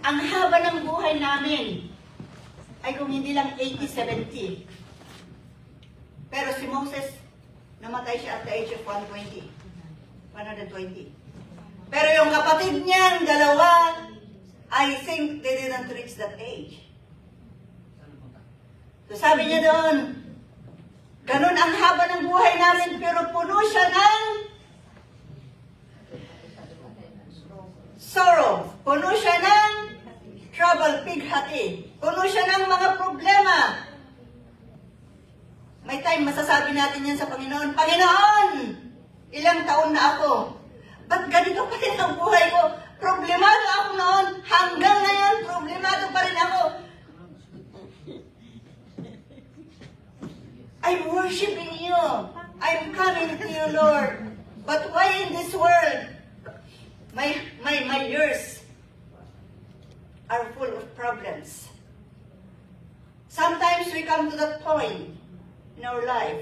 ang haba ng buhay namin ay kung hindi lang 80, 70. Pero si Moses, namatay siya at the age of 120. Pero yung kapatid niyang dalawa, I think they didn't reach that age. So sabi niya doon, ganun ang haba ng buhay namin, pero puno siya ng sorrow. Puno siya ng trouble, pighati. Puno siya ng mga problema. May time masasabi natin yan sa Panginoon, Panginoon, ilang taon na ako? Ba't ganito pa rin ang buhay ko? Problemado ako noon. Hanggang ngayon, problemado pa rin ako. I'm worshiping you. I'm coming to you, Lord. But why in this world? My years are full of problems. Sometimes we come to that point in our life.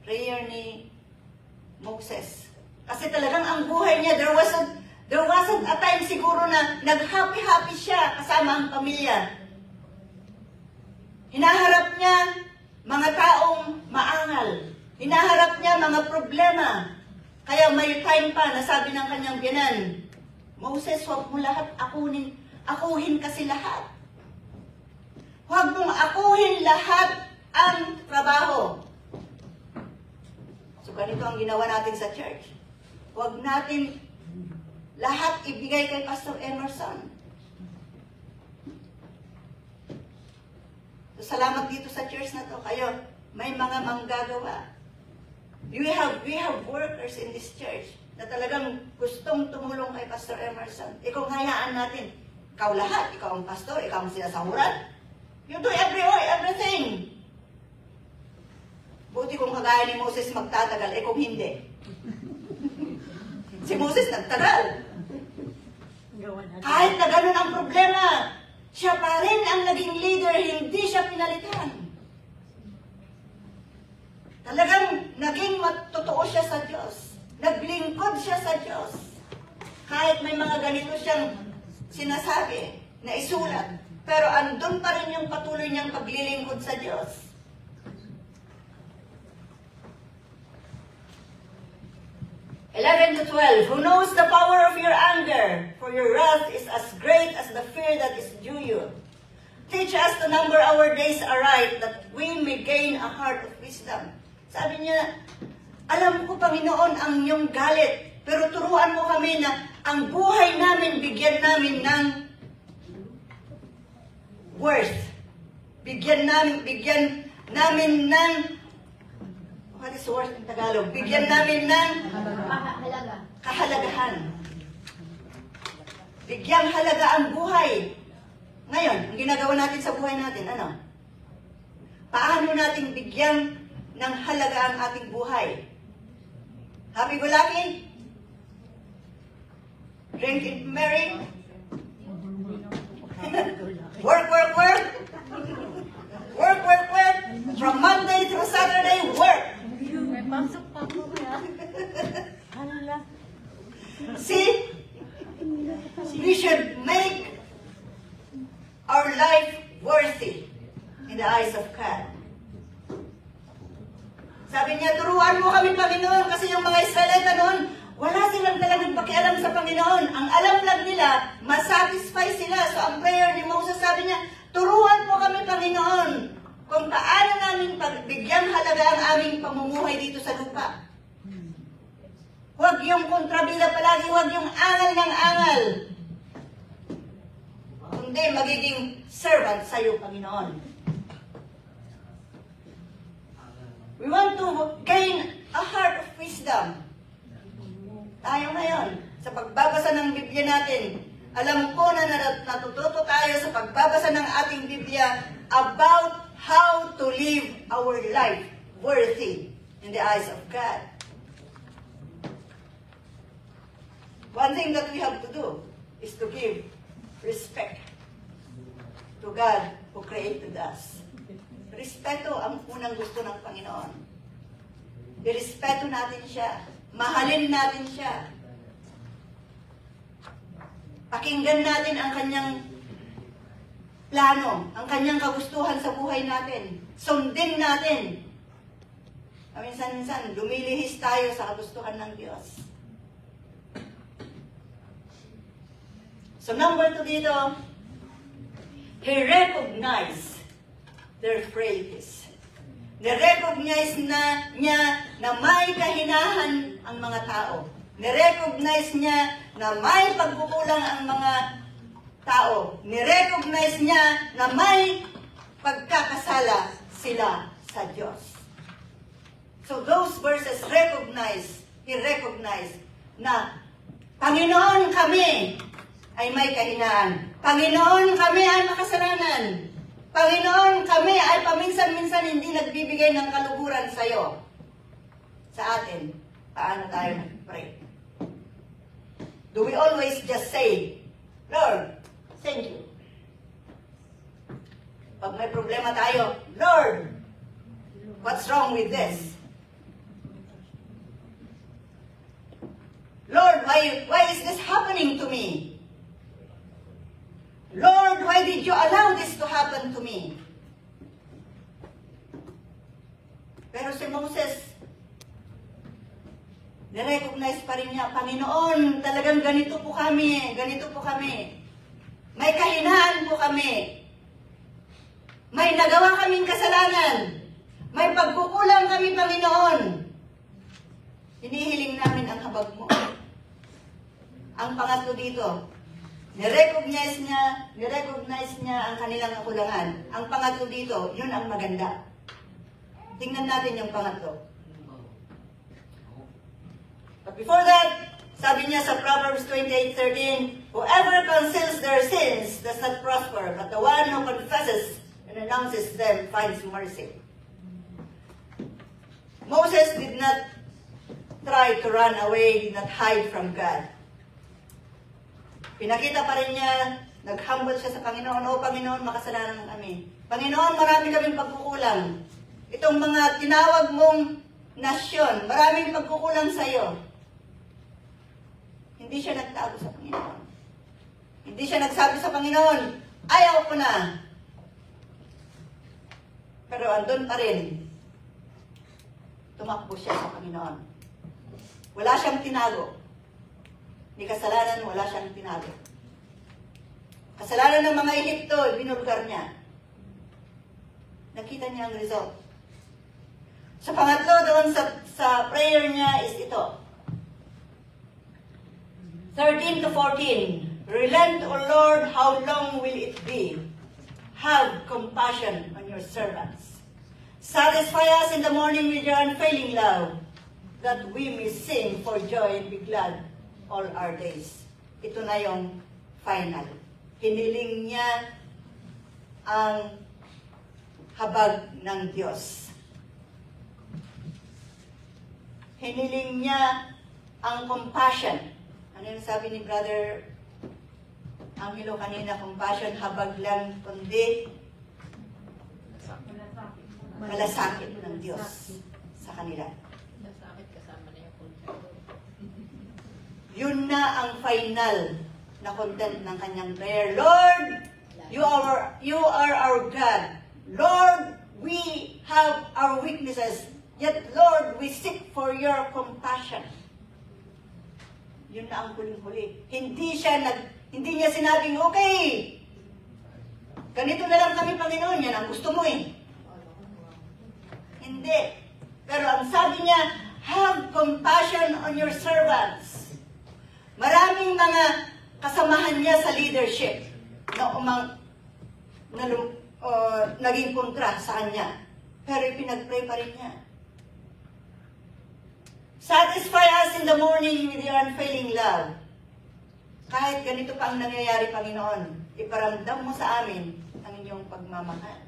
Prayer ni Moses. Kasi talagang ang buhay niya, there wasn't a time siguro na nag-happy-happy siya kasama ang pamilya. Hinaharap niya mga taong maangal. Hinaharap niya mga problema. Kaya may time pa na sabi ng kanyang biyanan, Moses, huwag mo lahat akuhin kasi lahat. Huwag mong akuhin lahat ang trabaho. So ganito ang ginawa natin sa church. Huwag natin lahat ibigay kay Pastor Emerson. So, salamat dito sa church na to. Kayo, may mga manggagawa. We have workers in this church na talagang gustong tumulong kay Pastor Emerson. Ikaw hayaan natin. Ikaw lahat. Ikaw ang pastor. Ikaw ang sinasahuran. You do everything. Buti kung kagaya ni Moses magtatagal, kung hindi. Si Moses nagtagal. Kahit na ganun ang problema, siya pa rin ang naging leader, hindi siya pinalitan. Talagang naging totoo siya sa Diyos. Naglingkod siya sa Diyos. Kahit may mga ganito siyang sinasabi na isulat, pero andun pa rin yung patuloy niyang paglilingkod sa Diyos. to 12, who knows the power of your anger, for your wrath is as great as the fear that is due you. Teach us to number our days aright, that we may gain a heart of wisdom. Sabi niya, alam ko, Panginoon, ang iyong galit, pero turuan mo kami na ang buhay namin, bigyan namin ng worth. Bigyan namin ng, what is worth in Tagalog? Bigyan namin ng kahalagahan. Bigyang halaga ang buhay. Ngayon, ang ginagawa natin sa buhay natin, ano? Paano natin bigyan ng halaga ang ating buhay? Happy go lucky? Drink and merry? Work, work, work? Work, work, work? From Monday through Saturday, work! See? We should make our life worthy in the eyes of God. Sabi niya, turuan mo kami, Panginoon, kasi yung mga Israelita noon, wala silang talagang pakialam sa Panginoon. Ang alam lang nila, masatisfy sila. So ang prayer ni Moses, sabi niya, turuan mo kami, Panginoon, kung paano namin pagbigyang halaga ang aming pamumuhay dito sa lupa. Huwag yung kontrabida palagi, huwag yung angal ng angal. Kundi magiging servant sa iyo, Panginoon. We want to gain a heart of wisdom. Tayo ngayon, sa pagbabasa ng Biblia natin, alam ko na natututo tayo sa pagbabasa ng ating Biblia about how to live our life worthy in the eyes of God. One thing that we have to do is to give respect to God who created us. Respeto ang unang gusto ng Panginoon. Irespeto natin siya. Mahalin natin siya. Pakinggan natin ang kanyang plano, ang kanyang kagustuhan sa buhay natin. Sundin natin. Minsan-minsan, lumilihis tayo sa kagustuhan ng Diyos. So number 2 dito, He recognized their frailties. Nirecognize na niya na may kahinahan ang mga tao. Nirecognize niya na may pagkukulang ang mga tao. Nirecognize niya na may pagkakasala sila sa Diyos. So those verses He recognized na Panginoon kami ay may kahinaan. Panginoon kami ay makasalanan. Panginoon kami ay paminsan-minsan hindi nagbibigay ng kaluguran sa iyo. Sa atin, paano tayo nag-pray? Do we always just say, Lord, thank you. Pag may problema tayo, Lord, what's wrong with this? Lord, why is this happening to me? Lord, why did you allow this to happen to me? Pero si Moses, nirecognize pa rin niya, Panginoon, talagang ganito po kami. May kahinaan po kami. May nagawa kaming kasalanan. May pagkukulang kami, Panginoon. Hinihiling namin ang habag mo. Ang pangatlo dito, nirecognize niya ang kanilang kakulangan. Ang pangatlo dito, yun ang maganda. Tingnan natin yung pangatlo. But before that, sabi niya sa Proverbs 28:13, whoever conceals their sins does not prosper, but the one who confesses and announces them finds mercy. Moses did not try to run away, did not hide from God. Pinakita pa rin niya, nag-humble siya sa Panginoon, O Panginoon, makasalanan kami. Panginoon, marami kaming pagkukulang. Itong mga tinawag mong nasyon, maraming pagkukulang sa iyo. Hindi siya nagtago sa Panginoon. Hindi siya nagsabi sa Panginoon, ayaw ko na. Pero andun pa rin, tumakbo siya sa Panginoon. Wala siyang tinago. Ni kasalanan, wala siyang tinago. Kasalanan ng mga Ehipto, binulgar niya. Nakita niya ang result. Sa pangatlo doon sa prayer niya is ito. 13 to 14. Relent, O Lord, how long will it be? Have compassion on your servants. Satisfy us in the morning with your unfailing love, that we may sing for joy and be glad all our days. Ito na yung final. Hiniling niya ang habag ng Diyos. Hiniling niya ang compassion. Ano yung sabi ni Brother Angelo kanina? Compassion, habag lang, kundi malasakit ng Diyos sa kanila. Yun na ang final na content ng kanyang prayer. Lord, you are our God. Lord, we have our weaknesses. Yet, Lord, we seek for your compassion. Yun na ang huling-huli. Hindi niya sinabing, okay, ganito na lang kami, Panginoon, yan ang gusto mo eh. Hindi. Pero ang sabi niya, Have compassion on your servants. Maraming mga kasamahan niya sa leadership na naging kontra sa kanya. Pero ipinag-pray pa rin niya. Satisfy us in the morning with your unfailing love. Kahit ganito pa ang nangyayari, Panginoon, iparamdam mo sa amin ang inyong pagmamahal.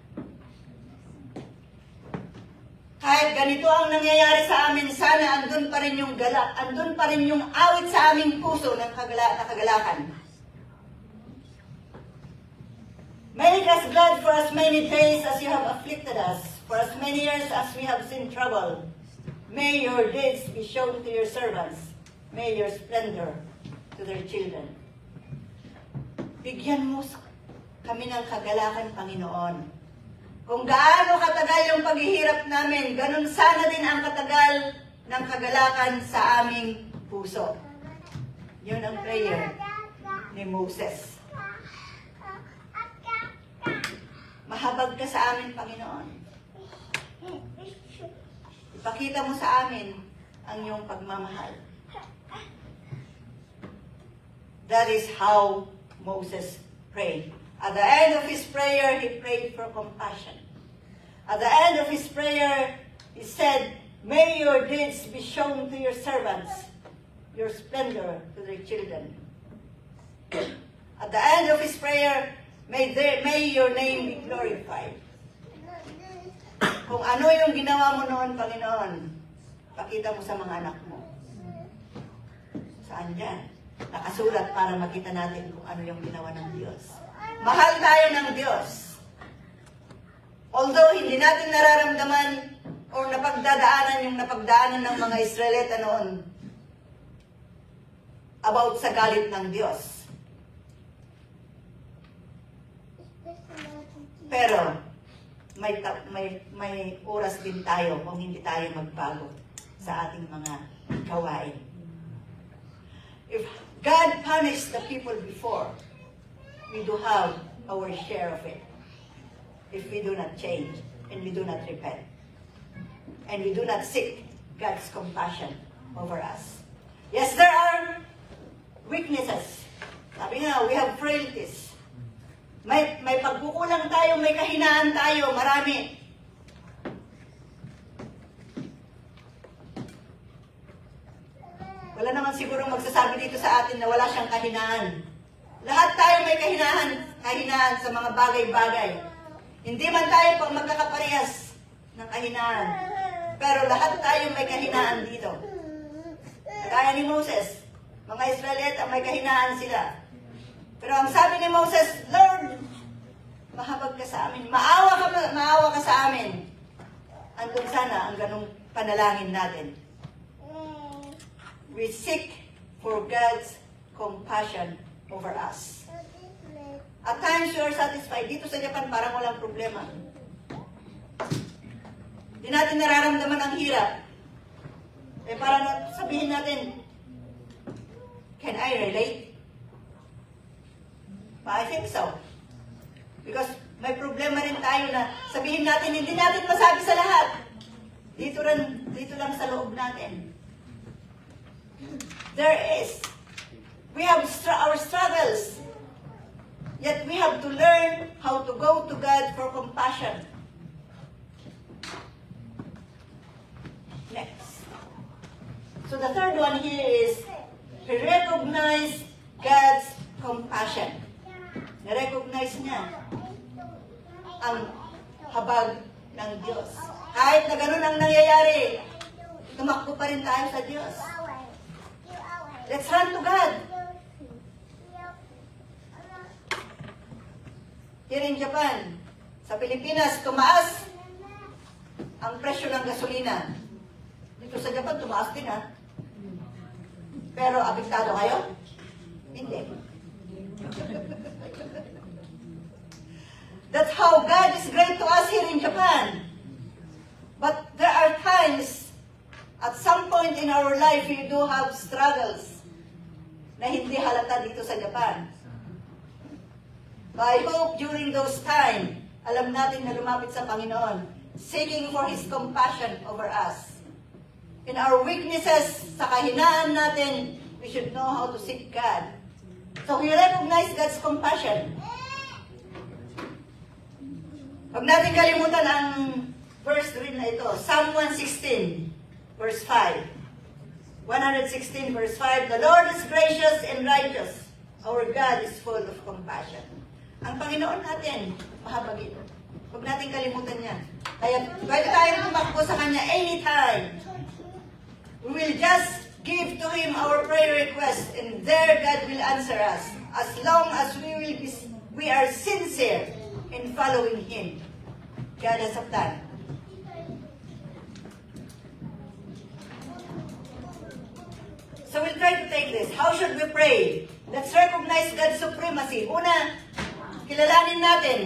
Kahit ganito ang nangyayari sa amin, sana andun pa rin yung galak, andun pa rin yung awit sa aming puso ng kagalakan. Make us glad for as many days as you have afflicted us, for as many years as we have seen trouble. May your deeds be shown to your servants. May your splendor to their children. Bigyan mo kami ng kagalakan, Panginoon. Kung gaano katagal yung paghihirap namin, ganun sana din ang katagal ng kagalakan sa aming puso. Yun ang prayer ni Moses. Mahabag ka sa amin, Panginoon. Ipakita mo sa amin ang iyong pagmamahal. That is how Moses prayed. At the end of his prayer, he prayed for compassion. At the end of his prayer, he said, may your deeds be shown to your servants, your splendor to their children. At the end of his prayer, may your name be glorified. Kung ano yung ginawa mo noon, Panginoon, pakita mo sa mga anak mo. Saan yan? Nakasulat para makita natin kung ano yung ginawa ng Diyos. Mahal tayo ng Diyos. Although hindi natin nararamdaman o napagdadaanan yung napagdaanan ng mga Israelita noon about sa galit ng Diyos. Pero may oras din tayo kung hindi tayo magbago sa ating mga gawain. If God punished the people before, we do have our share of it. If we do not change and we do not repent and we do not seek God's compassion over us. Yes, there are weaknesses. Sabi nga, we have frailties. May pagkukulang tayo, may kahinaan tayo, marami. Wala naman siguro magsasabi dito sa atin na wala siyang kahinaan. Lahat tayo may kahinaan sa mga bagay-bagay. Hindi man tayo pang magkakaparehas ng kahinaan. Pero lahat tayo may kahinaan dito. Kaya ni Moses, mga Israelita may kahinaan sila. Pero ang sabi ni Moses, Lord, mahabag ka sa amin. Maawa ka sa amin. Andun sana ang ganong panalangin natin. We seek for God's compassion over us. At times we are satisfied. Dito sa Japan, parang walang problema. Hindi natin nararamdaman ang hirap. Eh parang sabihin natin, can I relate? I think so. Because may problema rin tayo na sabihin natin, hindi natin masabi sa lahat. Dito lang sa loob natin. We have our struggles. Yet we have to learn how to go to God for compassion. Next. So the third one here is, we recognize God's compassion. Na-recognize niya ang habag ng Diyos. Kahit na ganun ang nangyayari, tumakbo pa rin tayo sa Diyos. Let's run to God. Here in Japan, sa Pilipinas, tumaas ang presyo ng gasolina. Dito sa Japan, tumaas din ha. Pero apektado kayo? Hindi. That's how God is great to us here in Japan. But there are times, at some point in our life, we do have struggles na hindi halata dito sa Japan. But I hope during those times, alam natin na lumapit sa Panginoon, seeking for His compassion over us. In our weaknesses, sa kahinaan natin, we should know how to seek God. So we recognize God's compassion. Huwag natin kalimutan ang verse rin na ito. Psalm 116, verse 5. 116, verse 5. The Lord is gracious and righteous. Our God is full of compassion. Ang Panginoon natin, mahabagin. Huwag natin kalimutan yan. Kaya pwede tayong tumakbo sa Kanya anytime. We will just give to Him our prayer request, and there God will answer us. As long as we are sincere in following Him. God has a plan. So we'll try to take this. How should we pray? Let's recognize God's supremacy. Una, kilalanin natin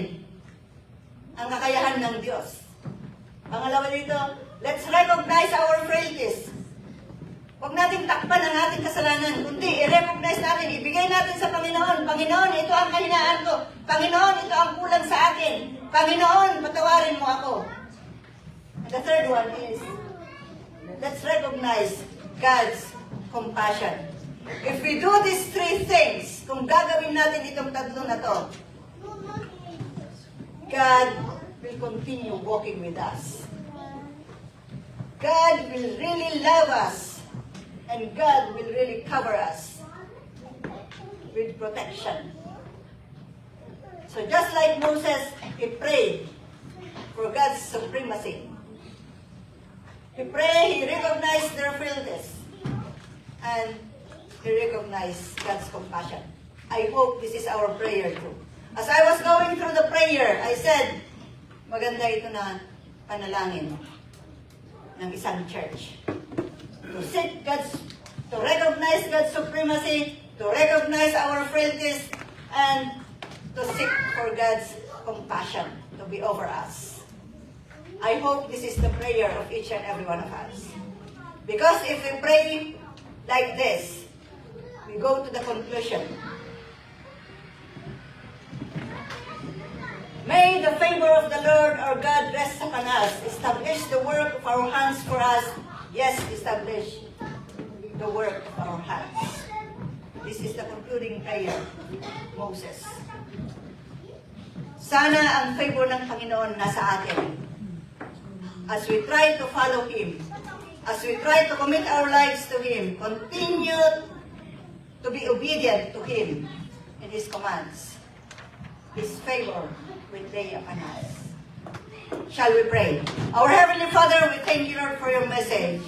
ang kakayahan ng Diyos. Pangalawa dito, let's recognize our frailties. Huwag nating takpan ang ating kasalanan, kundi i-recognize natin, ibigay natin sa Panginoon. Panginoon, ito ang kahinaan ko. Panginoon, ito ang kulang sa akin. Panginoon, patawarin mo ako. And the third one is, let's recognize God's compassion. If we do these three things, kung gagawin natin itong tatlo na to, God will continue walking with us. God will really love us. And God will really cover us with protection. So just like Moses, he prayed for God's supremacy. He prayed, he recognized their frailties. And he recognized God's compassion. I hope this is our prayer too. As I was going through the prayer, I said, maganda ito na panalangin ng isang church. To seek to recognize God's supremacy, to recognize our frailties, and to seek for God's compassion to be over us. I hope this is the prayer of each and every one of us. Because if we pray like this, we go to the conclusion. May the favor of the Lord our God rest upon us, establish the work of our hands for us. Yes, establish the work of our hands. This is the concluding prayer, Moses. Sana ang favor ng Panginoon nasa atin. As we try to follow Him, as we try to commit our lives to Him, continue to be obedient to Him in His commands. His favor will lay upon us. Shall we pray? Our Heavenly Father, we thank you, Lord, for your message.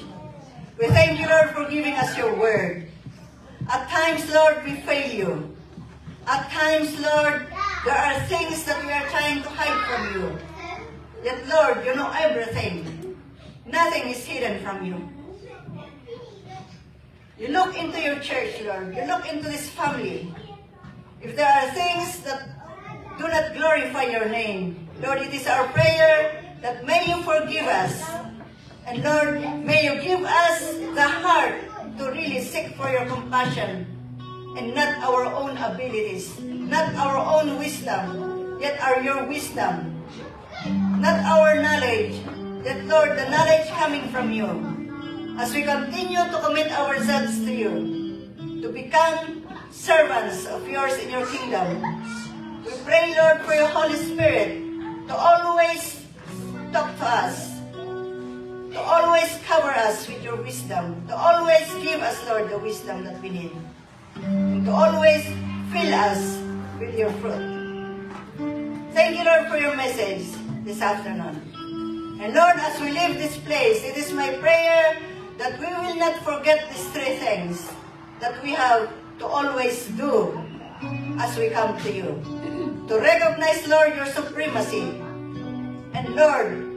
We thank you, Lord, for giving us your word. At times, Lord, we fail you. At times, Lord, there are things that we are trying to hide from you. Yet, Lord, you know everything. Nothing is hidden from you. You look into your church, Lord. You look into this family. If there are things that do not glorify your name, Lord, it is our prayer that may you forgive us. And Lord, may you give us the heart to really seek for your compassion and not our own abilities, not our own wisdom, yet are your wisdom. Not our knowledge, yet Lord, the knowledge coming from you. As we continue to commit ourselves to you, to become servants of yours in your kingdom, we pray, Lord, for your Holy Spirit to always talk to us, to always cover us with your wisdom, to always give us, Lord, the wisdom that we need, and to always fill us with your fruit. Thank you, Lord, for your message this afternoon. And Lord, as we leave this place, it is my prayer that we will not forget these three things that we have to always do as we come to you. To recognize, Lord, your supremacy. And Lord,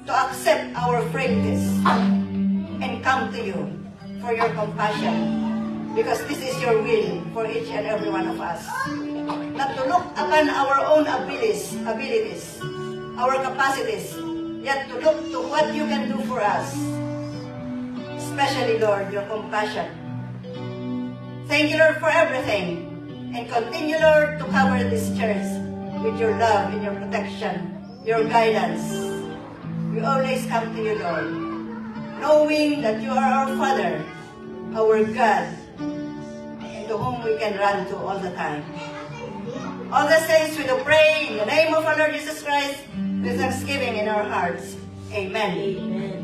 to accept our frailties and come to you for your compassion. Because this is your will for each and every one of us. Not to look upon our own abilities, our capacities, yet to look to what you can do for us. Especially, Lord, your compassion. Thank you, Lord, for everything. And continue, Lord, to cover this church with your love and your protection, your guidance. We always come to you, Lord. knowing that you are our Father, our God, and to whom we can run to all the time. All the saints we do pray in the name of our Lord Jesus Christ with thanksgiving in our hearts. Amen. Amen.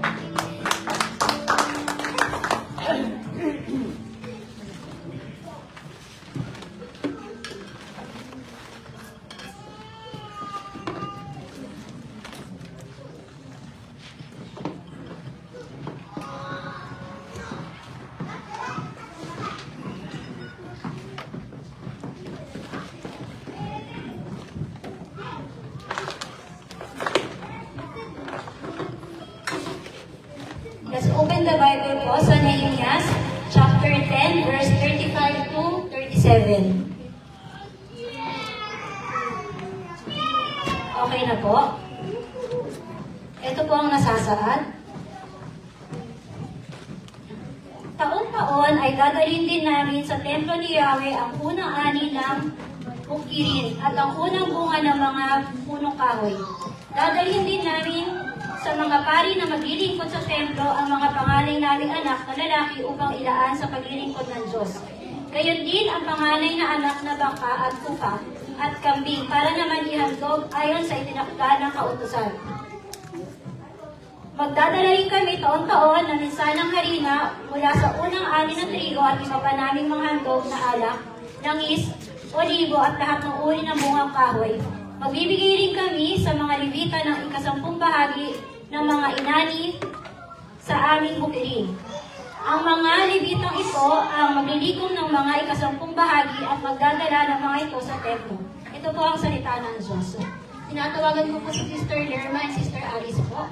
Let's open the Bible po sa Nehemiah chapter 10, verse 35 to 37. Okay na po. Ito po ang nasasaad. Taon-taon ay dadalhin din namin sa templo ni Yahweh ang unang ani ng bukirin at ang unang bunga ng mga punong kahoy. Dadalhin din namin sa mga pari na maglilingkod sa templo ang mga panganay naming anak na lalaki upang ilaan sa paglilingkod ng Diyos. Gayon din ang panganay na anak na baka at tupa at kambing para naman ihandog ayon sa itinakda ng kautusan. Magdadala rin kami taon-taon ng minsanang harina mula sa unang ani ng trigo at iba pa naming mga handog na alak, langis, olibo at lahat ng uri ng bungang kahoy. Magbibigay rin kami sa mga Levita ng ika-10 bahagi ng mga inani sa aming bukirin. Ang mga Levitang ito ang maglilikom ng mga ika-10 bahagi at magdadala ng mga ito sa templo. Ito po ang salita ng Diyos. Tinatawagan ko po si Sister Lerma at Sister Alice po.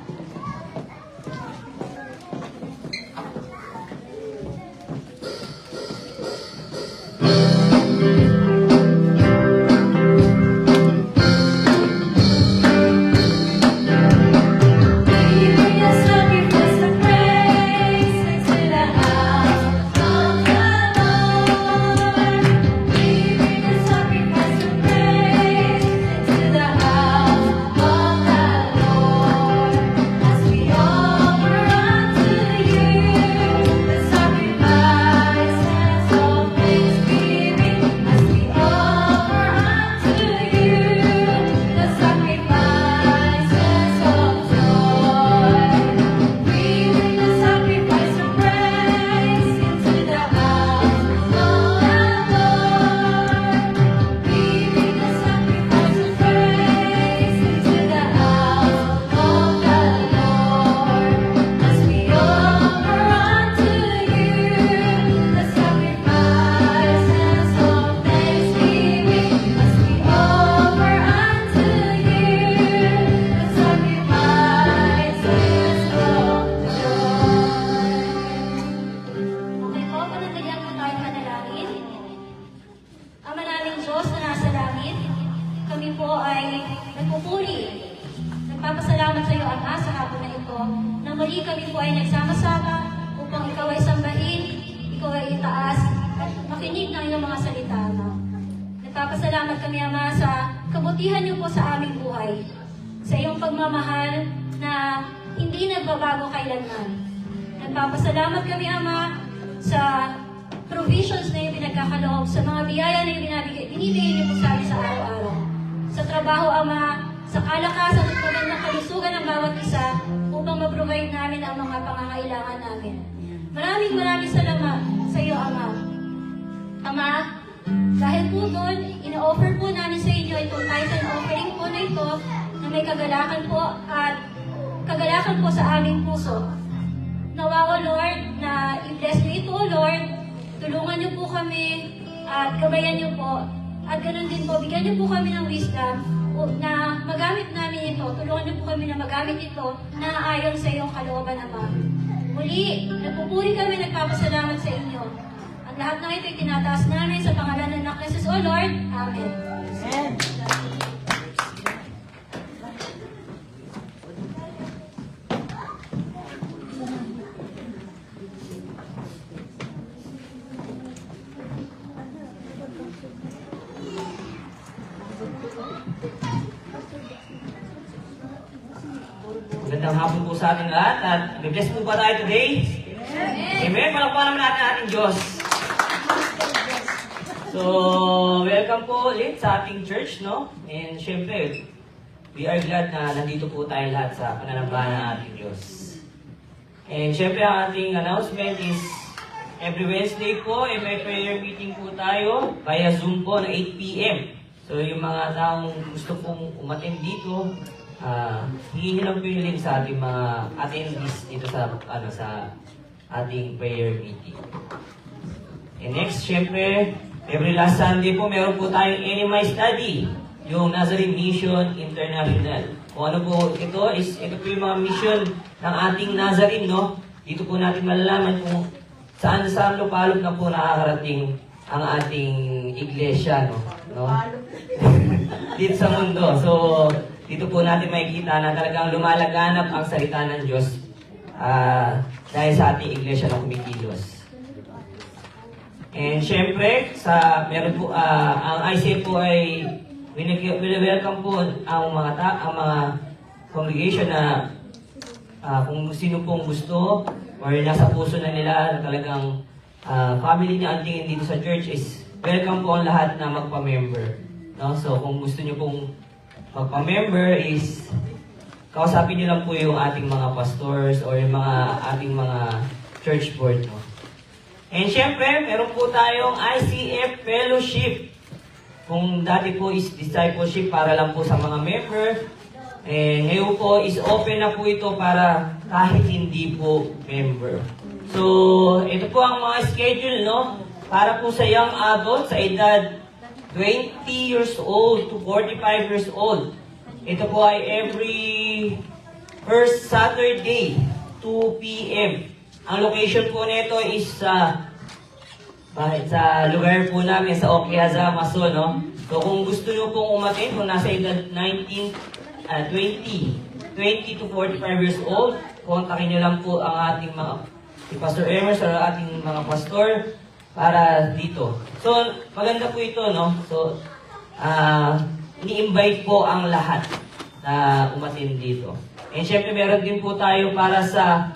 Nagpapasalamat sa iyo, Ama, sa hapon na ito, na muli kami po ay nagsama-sama upang ikaw ay sambahin, ikaw ay itaas, at makinig ng iyong mga salita, Ama. Nagpapasalamat kami, Ama, sa kabutihan niyo po sa aming buhay, sa iyong pagmamahal na hindi nagbabago kailanman. Nagpapasalamat kami, Ama, sa provisions na yung pinagkakaloob, sa mga biyaya na yung binibigay niyo po sa amin sa araw-araw. Sa trabaho, Ama, sa kalakasan at magandang kalusugan ng bawat isa upang ma-provide namin ang mga pangangailangan namin. Maraming salamat sa iyo, Ama. Ama, dahil po doon, ina-offer po namin sa inyo itong tithe offering po na ito na may kagalakan po at kagalakan po sa aming puso. Nawa, Lord, na i-bless niyo ito, Lord. Tulungan niyo po kami at gabayan niyo po. At ganun din po, bigyan niyo po kami ng wisdom na magamit namin ito. Tulungan niyo po kami na magamit ito na ayon sa iyong kalooban, Ama. Muli, nagpupuri kami, nagpapasalamat sa inyo. Ang lahat ng ito ay tinataas namin sa pangalan ng Anak ni Jesus, O Lord. Amen. Amen. Magandang Magandang hapon po sa ating lahat at bless po ba tayo today? Amen! Palakpakan naman natin ang ating Diyos. So, welcome po ulit sa ating church, no? And syempre, we are glad na nandito po tayo lahat sa pananambahan ng ating Diyos. And syempre, ang ating announcement is every Wednesday po, may prayer meeting po tayo via Zoom po ng 8 p.m. So, yung mga taong gusto pong umattend dito, hingin nyo lang po yung link sa ating mga attendees dito sa, sa ating prayer meeting. And next, syempre, every last Sunday po, meron po tayong NMI study, yung Nazarene Mission International. Kung ano po ito po yung mga mission ng ating Nazarene, no? Dito po natin malalaman kung saan lupalop na po nakakarating ang ating iglesia, no? Dito sa mundo. So, dito po natin makikita na talagang lumalaganap ang salita ng Diyos dahil sa ating iglesia na kumikilos. And syempre, meron po, ang ICF po ay welcome po ang mga congregation na kung sino pong gusto or nasa puso na nila na talagang family niya ang tingin dito sa church is welcome po ang lahat na magpa-member. No? So kung gusto niyo pong magpa-member is kausapin niyo lang po yung ating mga pastors or yung ating mga church board. No? And syempre, meron po tayong ICF Fellowship. Kung dati po is discipleship para lang po sa mga member, ngayon po is open na po ito para kahit hindi po member. So, ito po ang mga schedule, no? Para po sa young adult, sa edad 20 years old to 45 years old. Ito po ay every first Saturday, 2 p.m. Ang location po nito is sa lugar po namin sa Okiazama, no? So kung gusto nyo pong umatin, kung nasa edad 20 to 45 years old, kontakin nyo lang po ang ating si Pastor Emerson or ating mga pastor para dito. So maganda po ito, no? So ini-invite po ang lahat na umatin dito. And syempre meron din po tayo para sa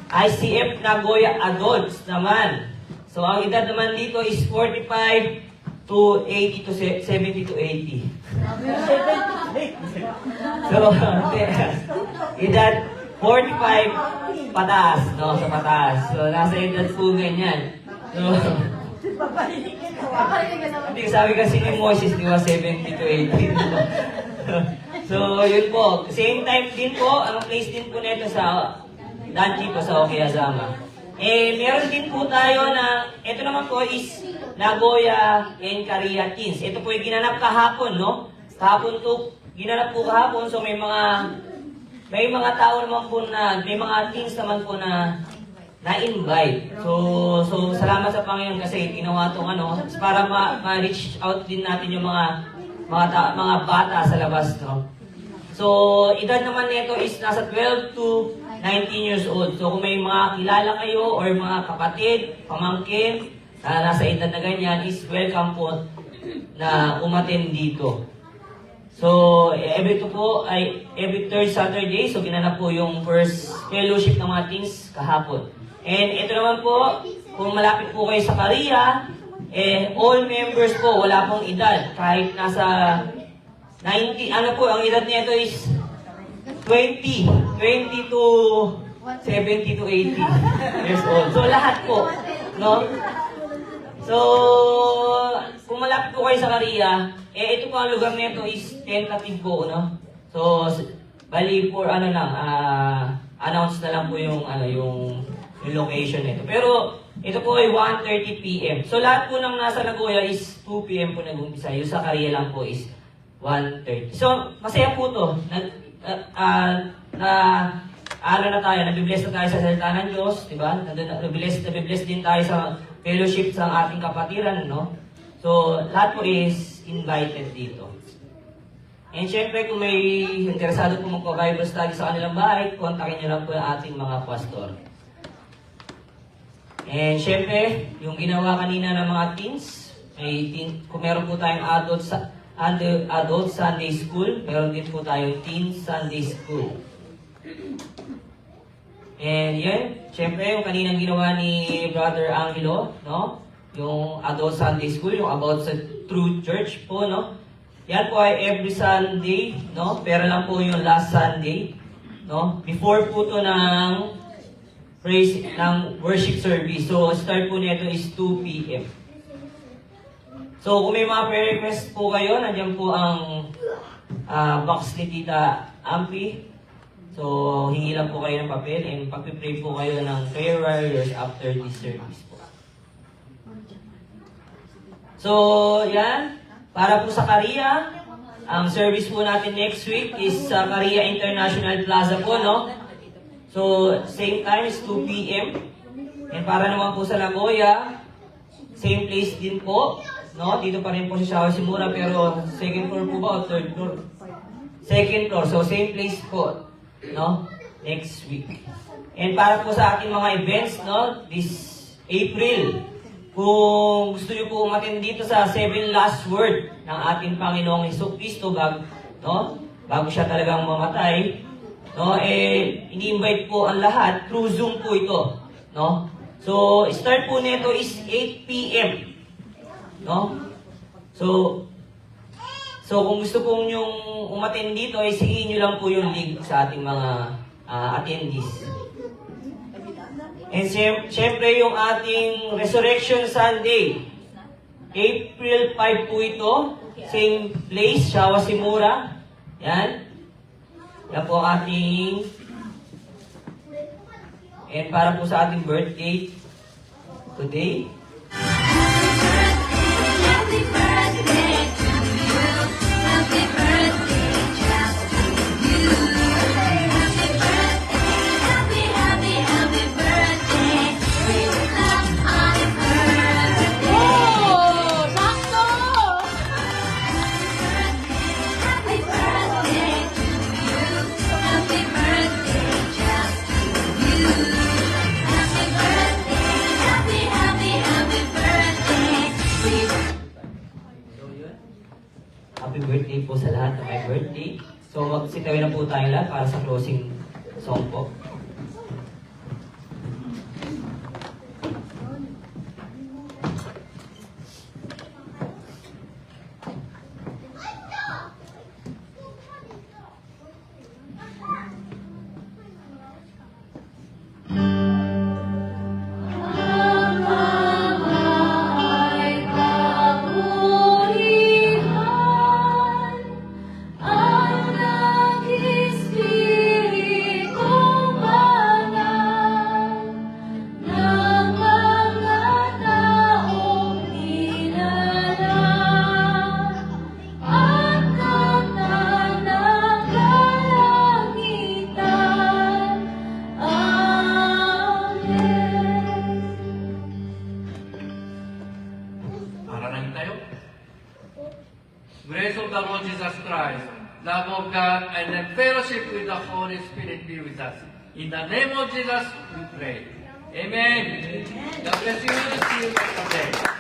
ICF Nagoya Adults naman. So, ang edad naman dito is 45 to 80 to 70 to 80. So, edad 45 pataas, no? Sa pataas. So, nasa edad po ganyan. So, hindi, sabi kasi ni Moses, di ba, 70 to 80. So, yun po. Same time din po, ang place din po nito sa Danchi po sa Okiazama. Meron din po tayo na, ito naman po is Nagoya and Korea Teens. Ito po yung ginanap kahapon, no? Kahapon to, ginanap po kahapon, so may mga tao naman po may mga teens naman po na na-invite. So salamat sa Panginoon kasi ginawa itong para ma-reach out din natin yung mga bata sa labas, no? So, edad naman nito is nasa 12 to 19 years old. So, kung may mga kilala kayo or mga kapatid, pamangkin, nasa edad na ganyan, is welcome po na umattend dito. So, every third Saturday, so ginanap po yung first fellowship ng mga teens kahapon. And ito naman po, kung malapit po kayo sa Korea, all members po, wala pong edad. Kahit nasa 90, ang edad nito is 20 to 70 to 80 years old. So, lahat po, no? So, kung malapit po kayo sa Korea, ito po ang lugar nito is tentative po, no? So, bali for announce na lang po yung location nito. Pero, ito po ay 1:30 p.m. So, lahat po ng nasa Nagoya is 2 p.m. po nag-umpisa. Yung sa Korea lang po is 1:30. So, masaya po to. Na tayo, nabibless na tayo sa salita ng Diyos, di ba? Nabibless din tayo sa fellowship sa ating kapatiran, no? So, lahat po is invited dito. And syempre, kung may interesado po magpa-Bible study sa kanilang bahay, kontakin nyo lang po yung ating mga pastor. And syempre, yung ginawa kanina ng mga teens, kung meron po tayong adult Sunday School, meron din po tayong Teen Sunday School. And yun, syempre yung kaninang ginawa ni Brother Angelo, no? Yung Adult Sunday School, yung about sa True Church po, no? Yan po ay every Sunday, no? Pero lang po yung last Sunday, no? Before po to ng praise, ng worship service. So, start po nito is 2 p.m. So, kung may mga prayer request po kayo, nandiyan po ang box ni Tita Ampi. So, hingi lang po kayo ng papel and pagpipray po kayo ng prayer warriors after this service po. So, yan. Para po sa Korea, ang service po natin next week is sa Korea International Plaza po, no? So, same time is 2 p.m. And para naman po sa Nagoya, same place din po, no? Dito pa rin po sa Shimura, pero second floor po ba o third floor? Second floor. So, same place po, no? Next week. And para po sa ating mga events, no? This April, kung gusto niyo po umattend dito sa 7 last word ng ating Panginoong Jesucristo bago siya talagang mamatay, no? Ini-invite po ang lahat through Zoom po ito, no? So, start po nito is 8 p.m. No? So kung gusto po nyong umattend dito, hingin nyo lang po yung link sa ating mga attendees. And syempre yung ating Resurrection Sunday, April 5 po ito, same place, Shawa Simura. Yan. Yan po ang ating, and para po sa ating birthday today. Happy birthday to you. Happy birthday just to you. Happy birthday, happy birthday. We love happy birthday. Oh! Sakto! Happy birthday to you. Happy birthday just to you. Happy birthday, happy birthday. We So yun. Happy birthday po sa lahat na may birthday. So magsitawin na po tayo lahat para sa closing song po. Ang Ama ay kapulihan, ang nag-Espiritu banal, ng mga taong dinala, at kanta ng kalangitan. Amen. Manalangin tayo. Grace of the Lord Jesus Christ, love of God, and the fellowship with the Holy Spirit be with us. In the name of Jesus, we pray. Amen. God bless you. See you next day.